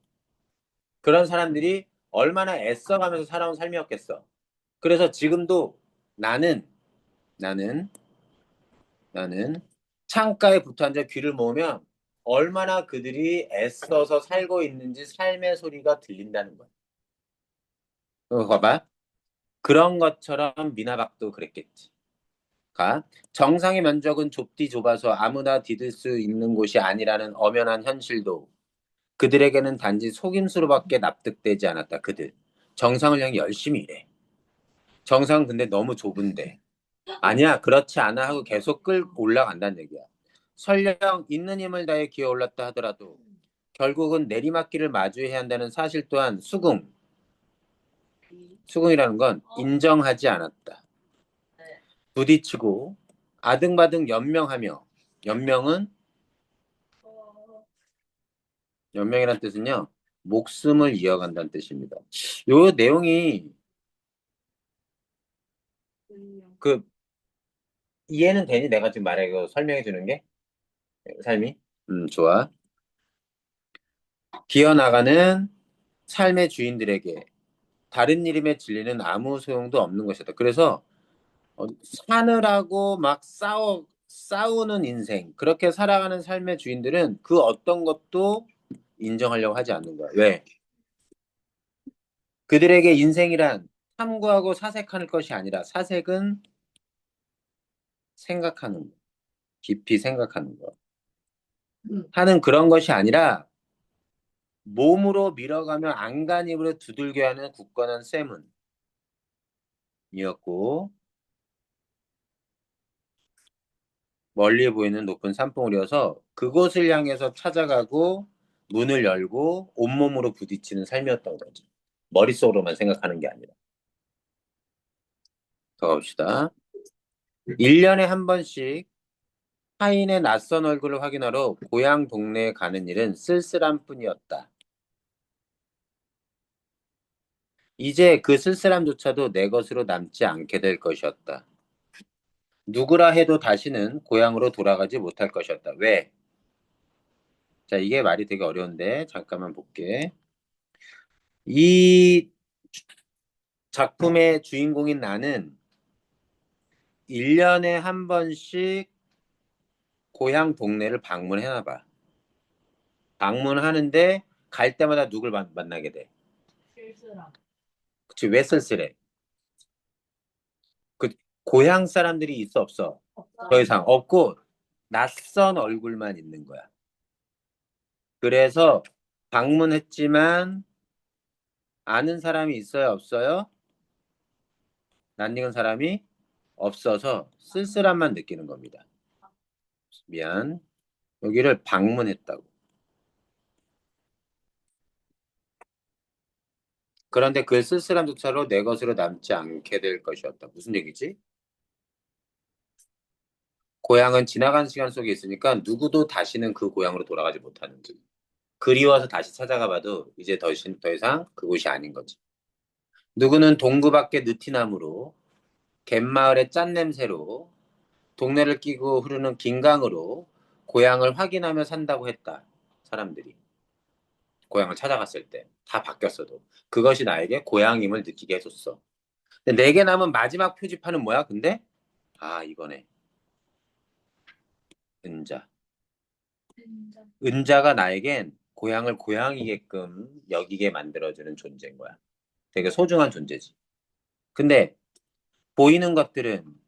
그런 사람들이 얼마나 애써가면서 살아온 삶이었겠어. 그래서 지금도 나는 나는 나는 창가에 붙어 앉아 귀를 모으면 얼마나 그들이 애써서 살고 있는지 삶의 소리가 들린다는 거야. 봐봐. 그런 것처럼 미나박도 그랬겠지. 가. 정상의 면적은 좁디 좁아서 아무나 디딜 수 있는 곳이 아니라는 엄연한 현실도 그들에게는 단지 속임수로밖에 납득되지 않았다. 그들. 정상을 향해 열심히 일해. 정상은 근데 너무 좁은데. 아니야, 그렇지 않아 하고 계속 끌고 올라간다는 얘기야. 설령 있는 힘을 다해 기어 올랐다 하더라도 결국은 내리막길을 마주해야 한다는 사실 또한 수긍이라는 건 인정하지 않았다. 부딪히고 아등바등 연명하며 연명은 연명이란 뜻은요. 목숨을 이어간다는 뜻입니다. 요 내용이 그 이해는 되니? 내가 지금 말해 설명해 주는 게 삶이 좋아. 기어나가는 삶의 주인들에게 다른 이름의 진리는 아무 소용도 없는 것이다. 그래서 사느라고 막 싸우는 인생, 그렇게 살아가는 삶의 주인들은 그 어떤 것도 인정하려고 하지 않는 거야. 왜? 그들에게 인생이란 탐구하고 사색하는 것이 아니라 사색은 생각하는 거, 깊이 생각하는 거. 하는 그런 것이 아니라 몸으로 밀어가며 안간힘으로 두들겨 하는 굳건한 쇠문이었고 멀리 보이는 높은 산봉우리여서 그곳을 향해서 찾아가고 문을 열고 온몸으로 부딪히는 삶이었던 거지. 머릿속으로만 생각하는 게 아니라. 더 갑시다. 1년에 한 번씩 타인의 낯선 얼굴을 확인하러 고향 동네에 가는 일은 쓸쓸함 뿐이었다. 이제 그 쓸쓸함조차도 내 것으로 남지 않게 될 것이었다. 누구라 해도 다시는 고향으로 돌아가지 못할 것이었다. 왜? 자, 이게 말이 되게 어려운데 잠깐만 볼게. 이 작품의 주인공인 나는 1년에 한 번씩 고향 동네를 방문해나 봐. 방문하는데 갈 때마다 누굴 만나게 돼. 쓸쓸함. 그치, 왜 쓸쓸해? 그 고향 사람들이 있어 없어? 더 이상 없고 낯선 얼굴만 있는 거야. 그래서 방문했지만 아는 사람이 있어요, 없어요? 낯익은 사람이 없어서 쓸쓸함만 느끼는 겁니다. 미안. 여기를 방문했다고. 그런데 그 쓸쓸함조차로 내 것으로 남지 않게 될 것이었다. 무슨 얘기지? 고향은 지나간 시간 속에 있으니까 누구도 다시는 그 고향으로 돌아가지 못하는 길. 그리워서 다시 찾아가 봐도 이제 더 이상 그곳이 아닌 거지. 누구는 동구 밖의 느티나무로, 갯마을의 짠냄새로, 동네를 끼고 흐르는 긴 강으로 고향을 확인하며 산다고 했다. 사람들이. 고향을 찾아갔을 때. 다 바뀌었어도. 그것이 나에게 고향임을 느끼게 해줬어. 근데 내게 남은 마지막 표지판은 뭐야? 근데? 아, 이거네. 은자. 은자가 나에겐 고향을 고향이게끔 여기게 만들어주는 존재인 거야. 되게 소중한 존재지. 근데 보이는 것들은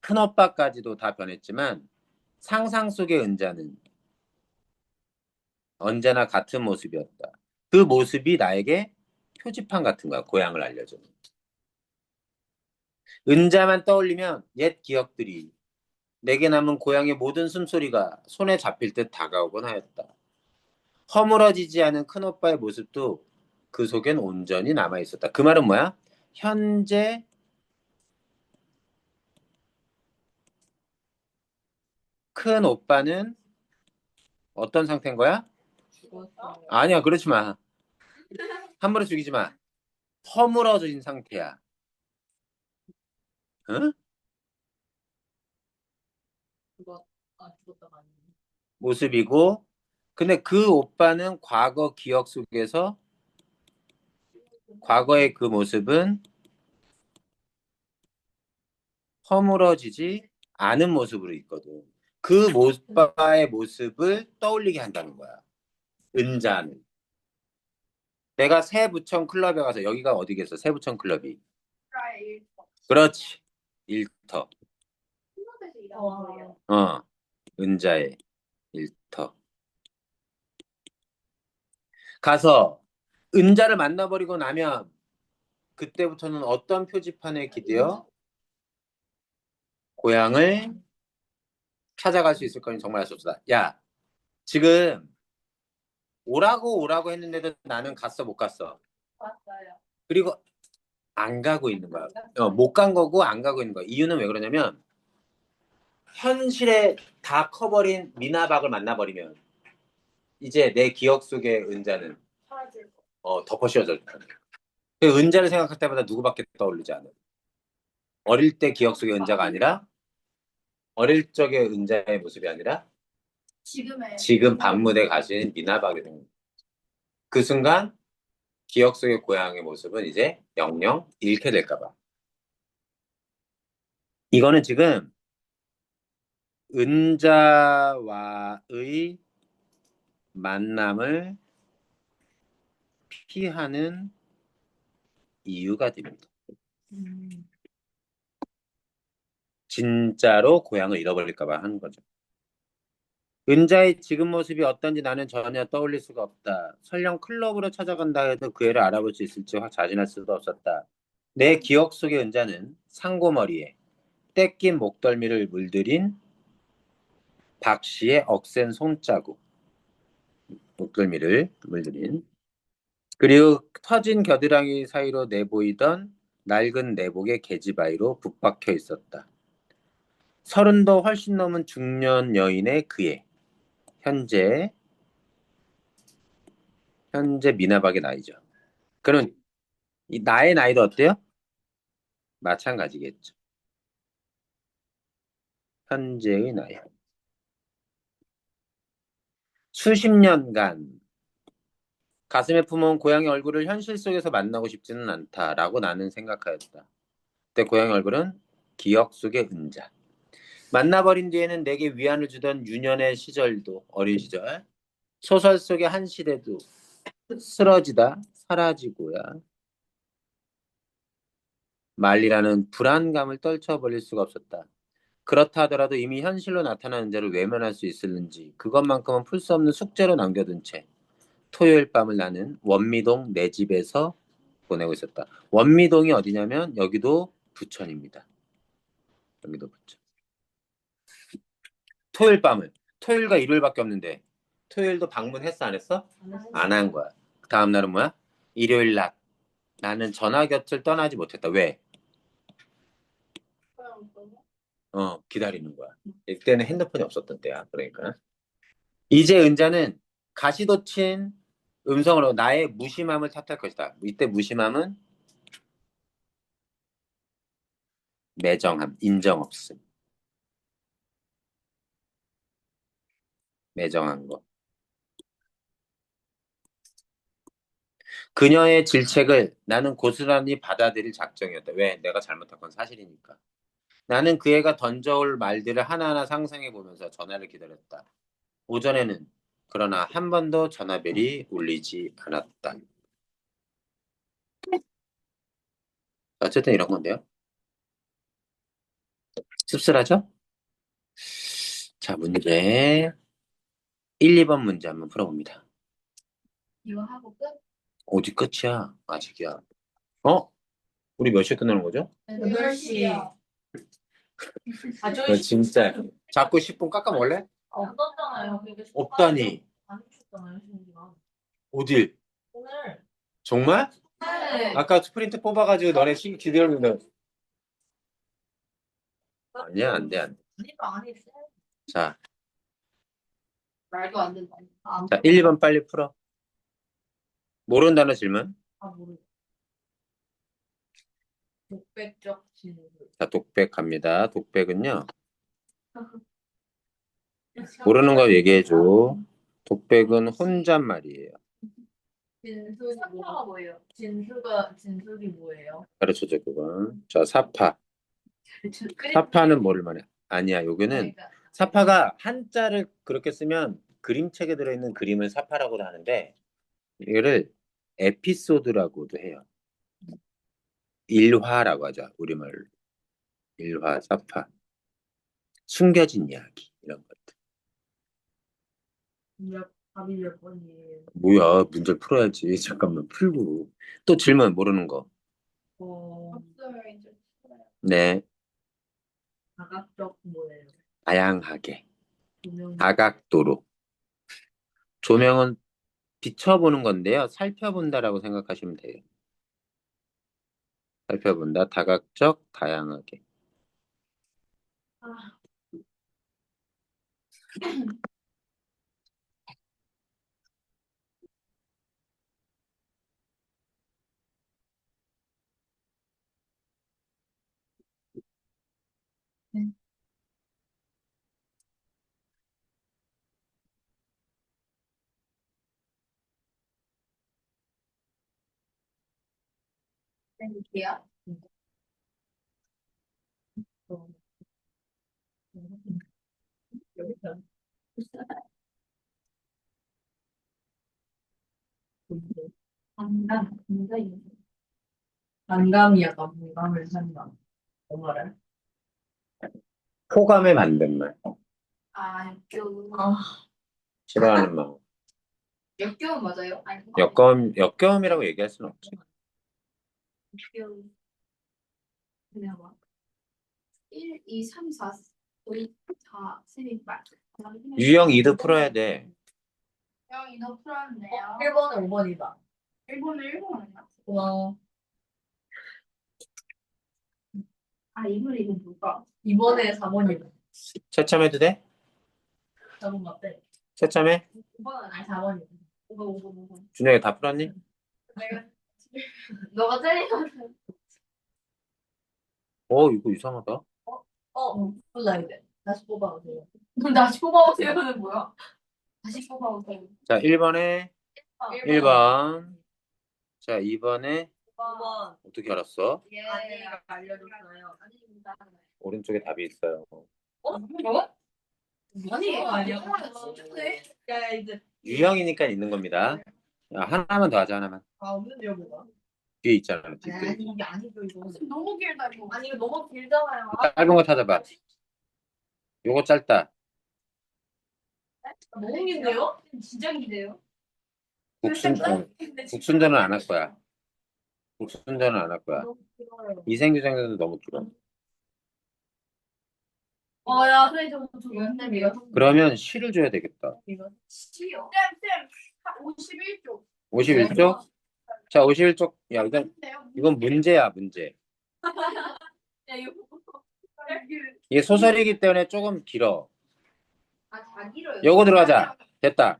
큰오빠까지도 다 변했지만 상상 속의 은자는 언제나 같은 모습이었다. 그 모습이 나에게 표지판 같은 거야. 고향을 알려주는. 은자만 떠올리면 옛 기억들이 내게 남은 고향의 모든 숨소리가 손에 잡힐 듯 다가오곤 하였다. 허물어지지 않은 큰오빠의 모습도 그 속엔 온전히 남아 있었다. 그 말은 뭐야? 현재 큰 오빠는 어떤 상태인 거야? 아니야, 그렇지 마. 함부로 죽이지 마. 허물어진 상태야. 응? 모습이고, 근데 그 오빠는 과거 기억 속에서 과거의 그 모습은 허물어지지 않은 모습으로 있거든. 그 오빠의 모습을 떠올리게 한다는 거야. 은자는. 내가 새부천 클럽에 가서 여기가 어디겠어? 새부천 클럽이. 그렇지. 일터. 클럽에서 일하는 거예요. 은자의 일터. 가서 은자를 만나버리고 나면 그때부터는 어떤 표지판에 기대어 고향을 찾아갈 수 있을 거니 정말 알 수 없다. 야, 지금 오라고 했는데도 나는 갔어, 못 갔어. 맞아요. 그리고 안 가고 있는 거야. 못 간 거고 안 가고 있는 거야. 이유는 왜 그러냐면 현실에 다 커버린 미나박을 만나버리면 이제 내 기억 속의 은자는 사라질 거. 덮어 씌워져. 그 은자를 생각할 때마다 누구밖에 떠오르지 않아. 어릴 때 기억 속의 은자가 아니라 어릴 적의 은자의 모습이 아니라 지금 밤무대 가신 미나박이 된 거야. 그 순간 기억 속의 고향의 모습은 이제 영영 잃게 될까 봐. 이거는 지금 은자와의 만남을 피하는 이유가 됩니다. 진짜로 고향을 잃어버릴까 봐 하는 거죠. 은자의 지금 모습이 어떤지 나는 전혀 떠올릴 수가 없다. 설령 클럽으로 찾아간다 해도 그 애를 알아볼 수 있을지 자신할 수도 없었다. 내 기억 속의 은자는 상고머리에 떼낀 목덜미를 물들인 박 씨의 억센 손자국, 목덜미를 물들인 그리고 터진 겨드랑이 사이로 내보이던 낡은 내복의 계지바위로 붙박혀 있었다. 30도 훨씬 넘은 중년 여인의 그애. 현재 미나박의 나이죠. 그럼 이 나의 나이도 어때요? 마찬가지겠죠. 현재의 나이. 수십 년간 가슴에 품어온 고향의 얼굴을 현실 속에서 만나고 싶지는 않다라고 나는 생각하였다. 그때 고향의 얼굴은 기억 속의 은자. 만나버린 뒤에는 내게 위안을 주던 유년의 시절도 어린 시절 소설 속의 한 시대도 쓰러지다 사라지고야 말리라는 불안감을 떨쳐버릴 수가 없었다. 그렇다 하더라도 이미 현실로 나타난 은자를 외면할 수 있을는지 그것만큼은 풀 수 없는 숙제로 남겨둔 채 토요일 밤을 나는 원미동 내 집에서 보내고 있었다. 원미동이 어디냐면 여기도 부천입니다. 여기도 부천. 토요일 밤을 토요일과 일요일밖에 없는데 토요일도 방문했어 안 했어? 안 한 거야. 다음 날은 뭐야? 일요일 낮. 나는 전화 곁을 떠나지 못했다. 왜? 기다리는 거야. 이때는 핸드폰이 없었던 때야. 그러니까. 이제 은자는 가시돋친 음성으로 나의 무심함을 탓할 것이다. 이때 무심함은 매정함, 인정 없음. 매정한 거. 그녀의 질책을 나는 고스란히 받아들일 작정이었다. 왜? 내가 잘못한 건 사실이니까. 나는 그 애가 던져올 말들을 하나하나 상상해 보면서 전화를 기다렸다. 오전에는 그러나 한 번도 전화벨이 울리지 않았다. 어쨌든 이런 건데요. 씁쓸하죠? 자, 문제 1, 2번 문제 한번 풀어봅니다. 이거 하고 끝? 어디 끝이야? 아직이야. 어? 우리 몇 시에 끝나는 거죠? 8시. 아, 너 진짜 자꾸 10분 깎아 먹을래? 없었잖아요. 없다니. 안 주셨잖아요, 신기가. 어딜? 오늘. 정말? 네. 아까 스프린트 뽑아가지고 너네 기대하는데 아니야, 안 돼, 안 돼. 아니가 아니지. 자, 말도 안 된다. 자, 1, 2번 빨리 풀어. 모르는 단어 질문. 모르. 독백적 진술. 자, 독백 갑니다. 독백은요. 모르는 거 얘기해줘. 독백은 혼잣말이에요. 진술이 사파가 뭐예요? 진술이 뭐예요? 가르쳐줘, 그건. 자, 사파. 사파는 뭐를 말해? 아니야, 여기는 사파가 한자를 그렇게 쓰면 그림책에 들어있는 그림을 사파라고도 하는데 이거를 에피소드라고도 해요. 일화라고 하죠, 우리말로. 일화, 사파, 숨겨진 이야기 이런 것들. 답이 몇 번이에요? 뭐야, 문제를 풀어야지. 잠깐만 풀고 또 질문 모르는 거. 없어요, 이제. 네, 다각적 뭐예요? 다양하게 조명. 다각도로. 조명은 비춰보는 건데요. 살펴본다라고 생각하시면 돼요. 살펴본다, 다각적, 다양하게. 아, 이렇게요? 여기서. 반감, 굉장히. 반감이 약간 공감을 산다. 뭐말을? 호감의 반대말. 역겨움. 싫어하는 마음. 역겨움 맞아요? 아니, 역겨움이라고 얘기할 수는 없지. 역겨움. 그냥 막 1, 2, 3, 4, 5, 4, 3, 8. 유형 2도 풀어야 돼. 형 이거 풀었네요. 1번은 5번이다. 1번은 1번 아니야? 와. 아, 이번에 이거 뭘까? 2번에 4번이다. 채점해도 돼? 4번 맞대. 채점해? 5번은 아니 4번이다. 5번. 준혁이 다 풀었니? 내가 너가 틀리거든. 이거 이상하다. 몰라 이제. 다시 뽑아오세요. 그럼 다시 뽑아오세요는 뭐야? 다시 뽑아오세요. 자, 1번에 1번. 자, 2번에 5번. 어떻게 알았어? 예. 아내가 알려줬어요. 아닙니다. 오른쪽에 답이 있어요. 뭐? 아니 아니야. 야 이제 유형이니까 있는 겁니다. 야, 하나만 더 하자, 하나만. 없는데요 뭐가? 뒤에 있잖아, 뒤에. 아니 이게 아니죠 이거. 너무 길다 이거. 아니 이거 너무 길잖아요. 짧은 거 찾아봐. 요거 짧다. 너무 긴데요? 진짜 긴데요? 국순전은 안 할 거야. 국순전은 안 할 거야. 너무 길어요. 이생규정도 너무 길어. 야, 그래, 저 이거. 그러면 시를 줘야 되겠다. 이거. 시요? 쌤, 51쪽. 51쪽? 자, 51쪽. 야, 이건 문제야, 문제. 야, 이거. 이게 소설이기 때문에 조금 길어. 자기로요. 요거 들어가자. 됐다.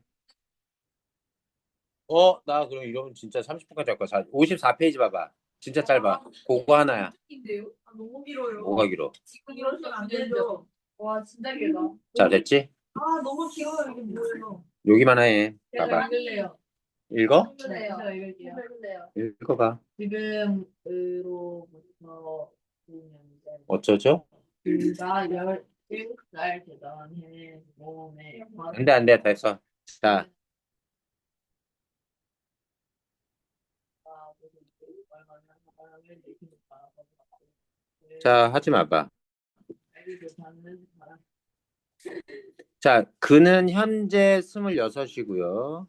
나 그럼 이러면 진짜 30분까지 할 거야. 54페이지 봐봐. 진짜 짧아. 그거 하나야. 인데요? 너무 길어요. 뭐가 길어? 지금 이러시면 안 되죠. 와, 진짜 길다. 자, 됐지? 너무 길어요. 이게 뭐예요? 여기만 해. 제가 봐봐. 읽을래요. 읽어? 네, 제가 읽을게요. 읽어봐. 지금으로부터 9년 어쩌죠? 그가 17살 되던 몸에 안 돼. 됐어. 자, 하지 마봐. 자, 그는 현재 26이고요.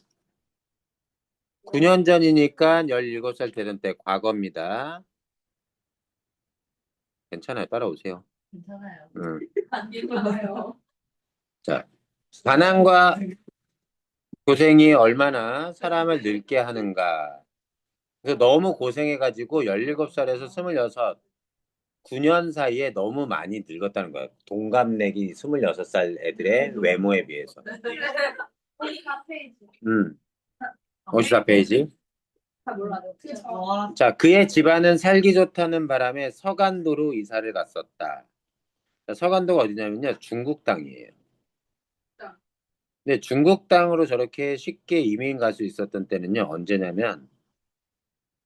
9년 전이니까 17살 되던 때 과거입니다. 괜찮아요. 따라오세요. 괜찮아요. 응. 안 괜찮아요. 자, 가난과 고생이 얼마나 사람을 늙게 하는가. 그래서 너무 고생해가지고 17살에서 26, 9년 사이에 너무 많이 늙었다는 거야. 동갑내기 26살 애들의 외모에 비해서. 54페이지. 54페이지. 다 몰라요. 자, 그의 집안은 살기 좋다는 바람에 서간도로 이사를 갔었다. 자, 서간도가 어디냐면요. 중국 땅이에요. 근데 중국 땅으로 저렇게 쉽게 이민 갈 수 있었던 때는요. 언제냐면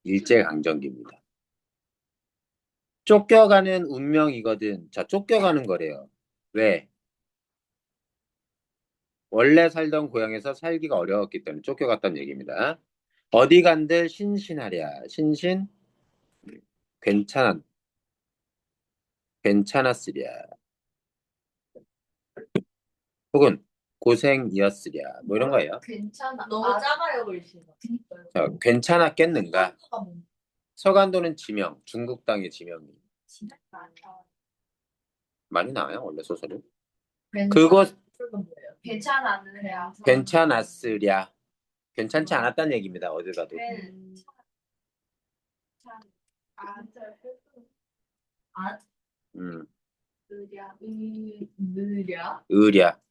일제강점기입니다. 쫓겨가는 운명이거든. 자, 쫓겨가는 거래요. 왜? 원래 살던 고향에서 살기가 어려웠기 때문에 쫓겨갔다는 얘기입니다. 어디 간들 신신하랴. 신신? 괜찮. 괜찮았으랴. 혹은 고생이었으랴. 뭐 이런 거예요. 괜찮아. 너무 작아요, 글씨가. 그니까요. 자, 괜찮았겠는가? 서간도가 뭐 서간도는 지명, 중국 땅의 지명이 진짜 많다. 많이 나와요, 원래 소설은. 그것 괜찮았느냐. 괜찮았으랴. 괜찮지 않았다는 얘기입니다. 어딜 가도. 아, 음, 느랴, 느랴, 의랴.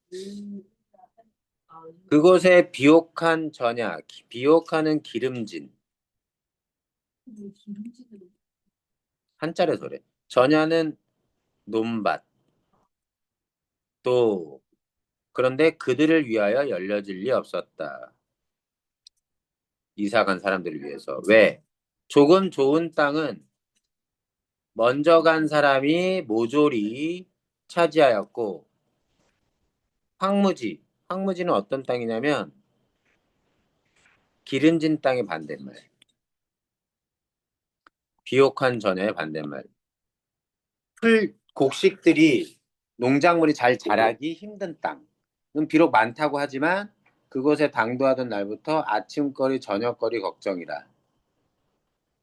아, 그곳에 비옥한 전야, 비옥하는 기름진. 기름지도 한자래서래. 전야는 논밭. 또 그런데 그들을 위하여 열려질 리 없었다. 이사 간 사람들을 위해서. 왜? 조금 좋은 땅은 먼저 간 사람이 모조리 차지하였고, 황무지. 황무지는 어떤 땅이냐면 기름진 땅의 반대말. 비옥한 전야의 반대말. 곡식들이 농작물이 잘 자라기 힘든 땅은 비록 많다고 하지만 그곳에 당도하던 날부터 아침거리 저녁거리 걱정이라.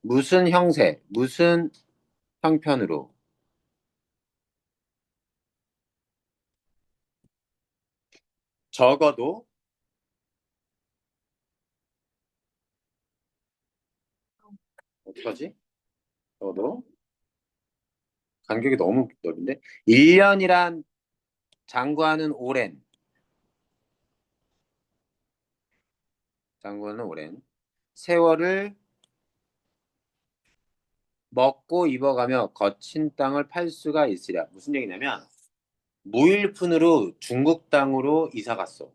무슨 형세, 무슨 형편으로 적어도 어떡하지? 적어도 간격이 너무 넓은데 1년이란 장구하는 오랜 세월을 먹고 입어가며 거친 땅을 팔 수가 있으랴. 무슨 얘기냐면 무일푼으로 중국 땅으로 이사 갔어.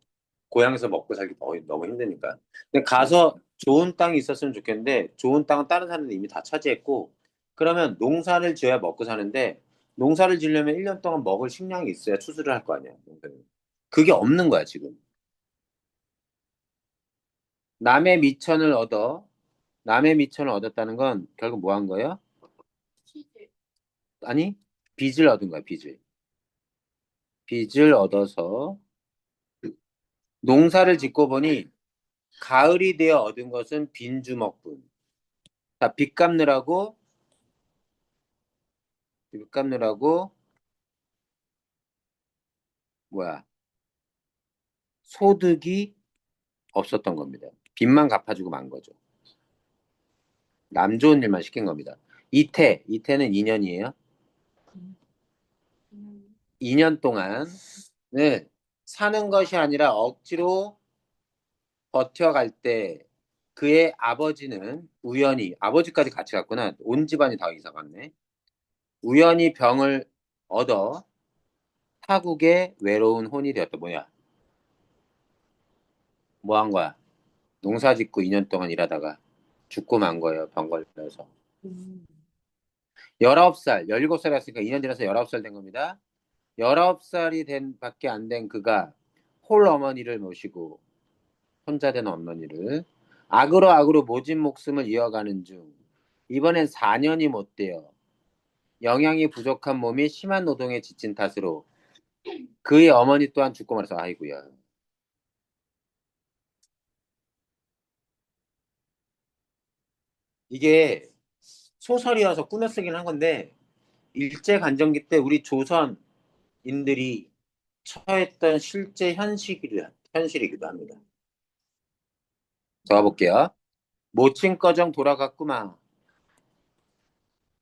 고향에서 먹고 살기 너무 힘드니까. 근데 가서 좋은 땅이 있었으면 좋겠는데 좋은 땅은 다른 사람들이 이미 다 차지했고 그러면 농사를 지어야 먹고 사는데 농사를 지으려면 1년 동안 먹을 식량이 있어야 추수를 할 거 아니야. 그게 없는 거야, 지금. 남의 미천을 얻어 남의 미천을 얻었다는 건 결국 뭐 한 거예요? 치즈. 아니, 빚을 얻은 거야, 빚을. 빚을 얻어서 농사를 짓고 보니 가을이 되어 얻은 것은 빈주먹분. 자, 빚 갚느라고 뭐야? 소득이 없었던 겁니다. 빚만 갚아주고 만 거죠. 남 좋은 일만 시킨 겁니다. 이태는 2년이에요. 2년 동안은 사는 것이 아니라 억지로 버텨갈 때 그의 아버지는 우연히 아버지까지 같이 갔구나. 온 집안이 다 이사 갔네. 우연히 병을 얻어 타국의 외로운 혼이 되었다. 뭐야? 뭐 한 거야? 농사 짓고 2년 동안 일하다가 죽고 만 거예요. 병 걸려서. 19살, 17살이었으니까 2년 지나서 19살 된 겁니다. 19살이 밖에 안 된 그가 홀 어머니를 모시고 혼자 된 어머니를 악으로 모진 목숨을 이어가는 중 이번엔 4년이 못 돼요. 영양이 부족한 몸이 심한 노동에 지친 탓으로 그의 어머니 또한 죽고 말아서 아이고야. 이게 소설이어서 꾸며 쓰긴 한 건데 일제간정기 때 우리 조선인들이 처했던 실제 현실이기도 합니다. 더 가볼게요. 모친꺼정 돌아갔구만.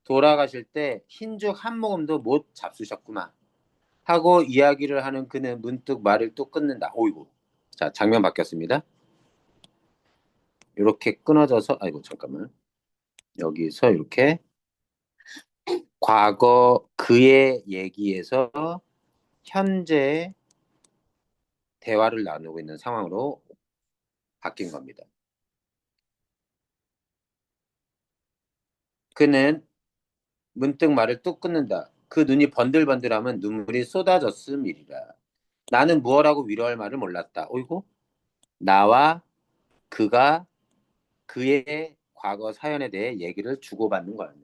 돌아가실 때 흰죽 한 모금도 못 잡수셨구만. 하고 이야기를 하는 그는 문득 말을 또 끊는다. 오이고. 자, 장면 바뀌었습니다. 이렇게 끊어져서, 아이고, 잠깐만. 여기서 이렇게 과거 그의 얘기에서 현재 대화를 나누고 있는 상황으로 바뀐 겁니다. 그는 문득 말을 뚝 끊는다. 그 눈이 번들번들하면 눈물이 쏟아졌음이리라. 나는 무엇라고 위로할 말을 몰랐다. 어이구, 나와 그가 그의 과거 사연에 대해 얘기를 주고받는 거예요.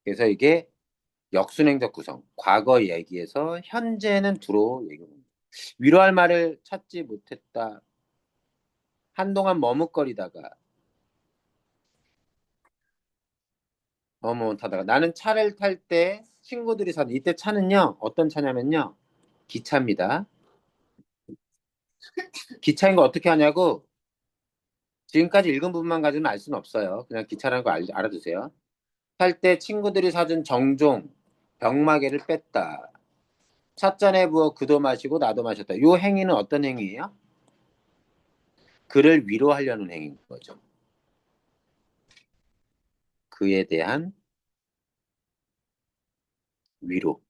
그래서 이게 역순행적 구성. 과거 얘기에서 현재는 주로 얘기합니다. 위로할 말을 찾지 못했다. 한동안 머뭇거리다가 머뭇하다가 나는 차를 탈 때 친구들이 사는 이때 차는요. 어떤 차냐면요. 기차입니다. 기차인 거 어떻게 하냐고 지금까지 읽은 부분만 가지고는 알 수는 없어요. 그냥 기차라는 거 알아두세요. 탈 때 친구들이 사준 정종 병마개를 뺐다. 찻잔에 부어 그도 마시고 나도 마셨다. 이 행위는 어떤 행위예요? 그를 위로하려는 행위인 거죠. 그에 대한 위로,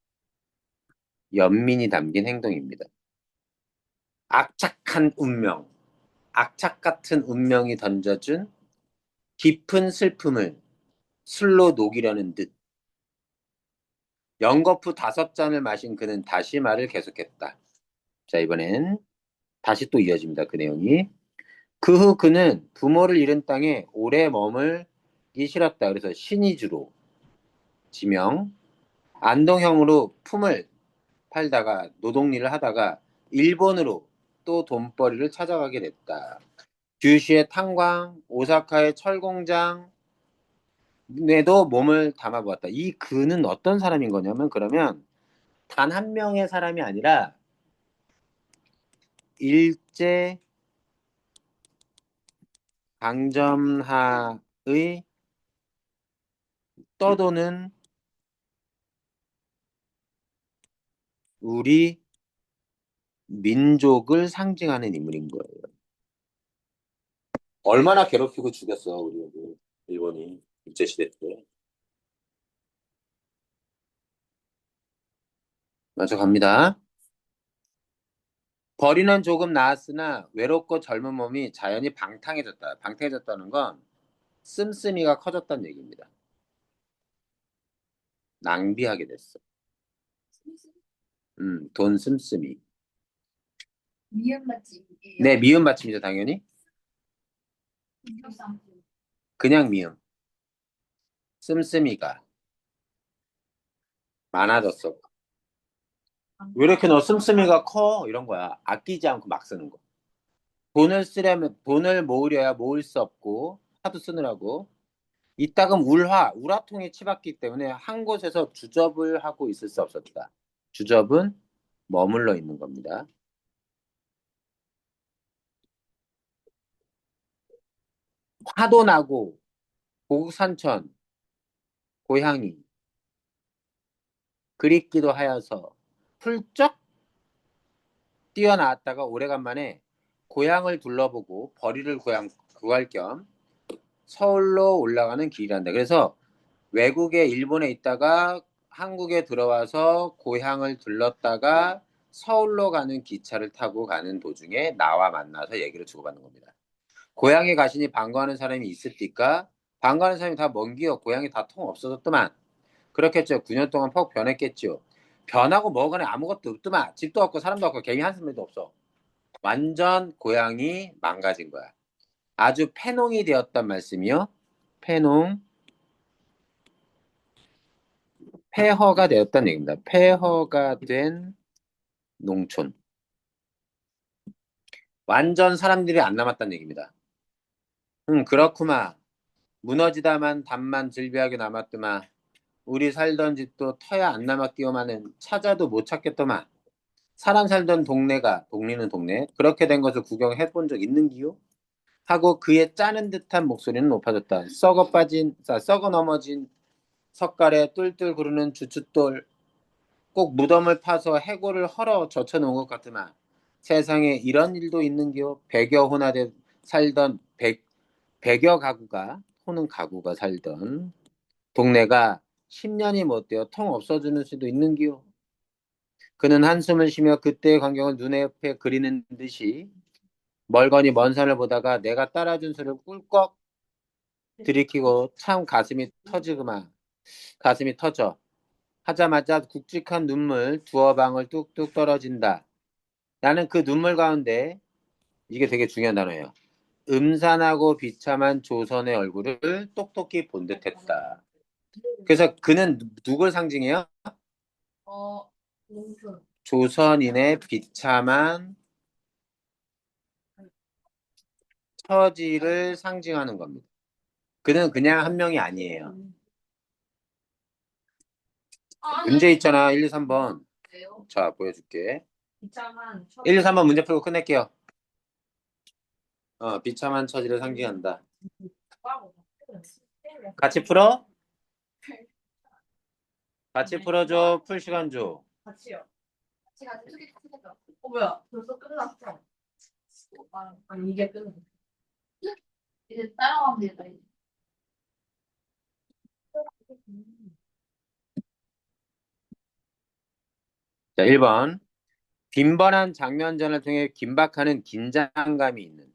연민이 담긴 행동입니다. 악착한 운명, 악착 같은 운명이 던져준 깊은 슬픔을 술로 녹이려는 듯. 연거푸 5잔을 마신 그는 다시 말을 계속했다. 자, 이번엔 다시 또 이어집니다. 그 내용이. 그 후 그는 부모를 잃은 땅에 오래 머물기 싫었다. 그래서 신의주로 지명, 안동형으로 품을 팔다가 노동일을 하다가 일본으로 또 돈벌이를 찾아가게 됐다. 규슈의 탄광, 오사카의 철공장에도 몸을 담아보았다. 이 그는 어떤 사람인 거냐면 그러면 단 한 명의 사람이 아니라 일제 강점하의 떠도는 우리 민족을 상징하는 인물인 거예요. 얼마나 괴롭히고 죽였어, 우리 여기 일본이 일제시대 때. 맞아 갑니다. 벌이는 조금 나았으나 외롭고 젊은 몸이 자연히 방탕해졌다. 방탕해졌다는 건 씀씀이가 커졌다는 얘기입니다. 낭비하게 됐어. 돈 씀씀이. 미음 맞지? 네, 미음 받침이죠, 당연히. 그냥 미음. 씀씀이가 많아졌어. 왜 이렇게 너 씀씀이가 커? 이런 거야. 아끼지 않고 막 쓰는 거. 돈을 모으려야 모을 수 없고 하도 쓰느라고. 이따금 우라통에 치받기 때문에 한 곳에서 주접을 하고 있을 수 없었다. 주접은 머물러 있는 겁니다. 화도 나고 고국산천 고향이 그립기도 하여서 훌쩍 뛰어나왔다가 오래간만에 고향을 둘러보고 벌이를 구할 겸 서울로 올라가는 길이란다. 그래서 외국에 일본에 있다가 한국에 들어와서 고향을 들렀다가 서울로 가는 기차를 타고 가는 도중에 나와 만나서 얘기를 주고받는 겁니다. 고향에 가시니 반가워하는 사람이 있을까? 반가워하는 사람이 다 먼 기요. 고향이 다 통 없어졌더만. 그렇겠죠. 9년 동안 퍽 변했겠죠. 변하고 뭐거나 아무것도 없더만. 집도 없고 사람도 없고 개미 한숨도 없어. 완전 고향이 망가진 거야. 아주 폐농이 되었단 말씀이요. 폐농. 폐허가 되었다는 얘기입니다. 폐허가 된 농촌. 완전 사람들이 안 남았다는 얘기입니다. 그렇구마. 무너지다만 담만 즐비하게 남았더만. 우리 살던 집도 터야 안 남았기요마는 찾아도 못 찾겠더만. 사람 살던 동네는 동네. 그렇게 된 것을 구경해 본 적 있는기요? 하고 그의 짜는 듯한 목소리는 높아졌다. 썩어 넘어진 석갈에 뚫뚫 구르는 주춧돌. 꼭 무덤을 파서 해골을 헐어 젖혀놓은 것 같으나 세상에 이런 일도 있는겨. 살던 백여 가구가 호는 가구가 살던 동네가 10년이 못 되어 통 없어지는 수도 있는겨. 그는 한숨을 쉬며 그때의 광경을 눈에 옆에 그리는 듯이 멀거니 먼 산을 보다가 내가 따라준 수를 꿀꺽 들이키고 참 가슴이 터져 하자마자 굵직한 눈물 두어 방울 뚝뚝 떨어진다. 나는 그 눈물 가운데 이게 되게 중요한 단어예요. 음산하고 비참한 조선의 얼굴을 똑똑히 본 듯했다. 그래서 그는 누굴 상징해요? 농촌. 조선인의 비참한 처지를 상징하는 겁니다. 그는 그냥 한 명이 아니에요. 문제 있잖아. 1, 2, 3번. 왜요? 자, 보여줄게. 비참한 1, 2, 3번 문제 풀고 끝낼게요. 비참한 처지를 상징한다. 같이 풀어? 같이 풀어줘. 풀 시간 줘. 같이요. 같이 수기 쓰겠다. 뭐야? 벌써 끝났어. 아니 이게 끝났어. 이제 따라가면 되겠다. 이제. 자, 1번. 빈번한 장면전을 통해 긴박하는 긴장감이 있는.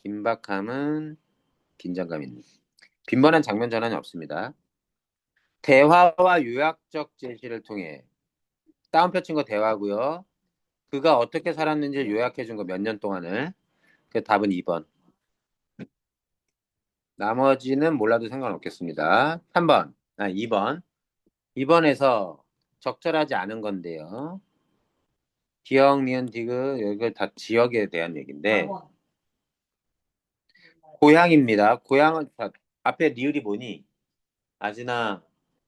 긴박함은 긴장감 있는. 빈번한 장면 전환이 없습니다. 대화와 요약적 제시를 통해 다운표 친 거 대화고요. 그가 어떻게 살았는지 요약해 준 거 몇 년 동안을. 그 답은 2번. 나머지는 몰라도 상관없겠습니다. 3번. 2번. 2번에서 적절하지 않은 건데요. 기억, 니은, 디귿, 여기 다 지역에 대한 얘기인데, 고향입니다. 고향은, 앞에 리을이 뭐니? 아진아,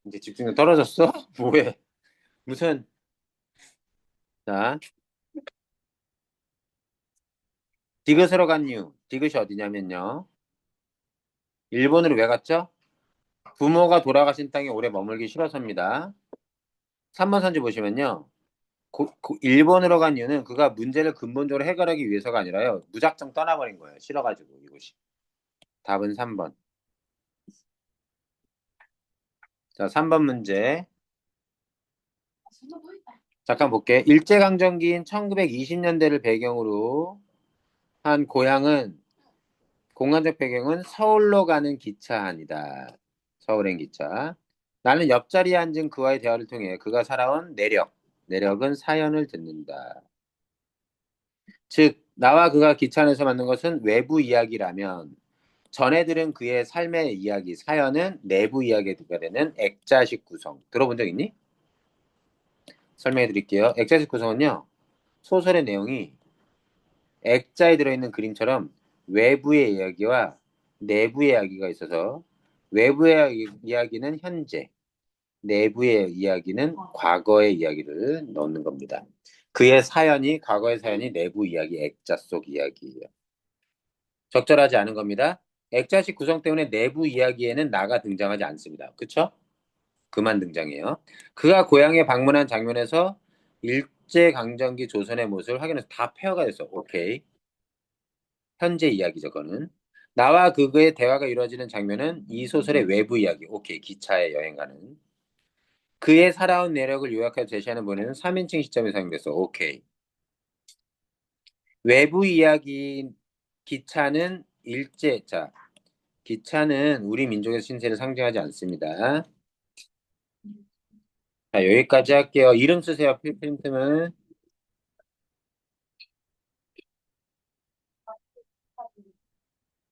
이제 집중력 떨어졌어? 뭐해? 무슨, 자, 디귿으로 간 이유. 디귿이 어디냐면요. 일본으로 왜 갔죠? 부모가 돌아가신 땅에 오래 머물기 싫어서입니다. 3번 선지 보시면요. 일본으로 간 이유는 그가 문제를 근본적으로 해결하기 위해서가 아니라요. 무작정 떠나버린 거예요. 싫어가지고 이곳이. 답은 3번. 자, 3번 문제. 잠깐 볼게. 일제강점기인 1920년대를 배경으로 한 고향은 공간적 배경은 서울로 가는 기차 안이다. 서울행 기차. 나는 옆자리에 앉은 그와의 대화를 통해 그가 살아온 내력은 사연을 듣는다. 즉, 나와 그가 기차 안에서 만난 것은 외부 이야기라면 전해 들은 그의 삶의 이야기, 사연은 내부 이야기가 되는 액자식 구성. 들어본 적 있니? 설명해 드릴게요. 액자식 구성은요. 소설의 내용이 액자에 들어있는 그림처럼 외부의 이야기와 내부의 이야기가 있어서 외부의 이야기는 현재, 내부의 이야기는 과거의 이야기를 넣는 겁니다. 그의 사연이 과거의 사연이 내부 이야기, 액자 속 이야기예요. 적절하지 않은 겁니다. 액자식 구성 때문에 내부 이야기에는 나가 등장하지 않습니다. 그쵸? 그만 등장해요. 그가 고향에 방문한 장면에서 일제강점기 조선의 모습을 확인해서 다 폐허가 됐어. 오케이. 현재 이야기죠, 그거는. 나와 그의 대화가 이루어지는 장면은 이 소설의 외부 이야기. 오케이. 기차에 여행 가는. 그의 살아온 내력을 요약해서 제시하는 본에는 3인칭 시점에 사용됐어. 오케이. 외부 이야기 기차는 자, 기차는 우리 민족의 신세를 상징하지 않습니다. 자, 여기까지 할게요. 이름 쓰세요, 필름은.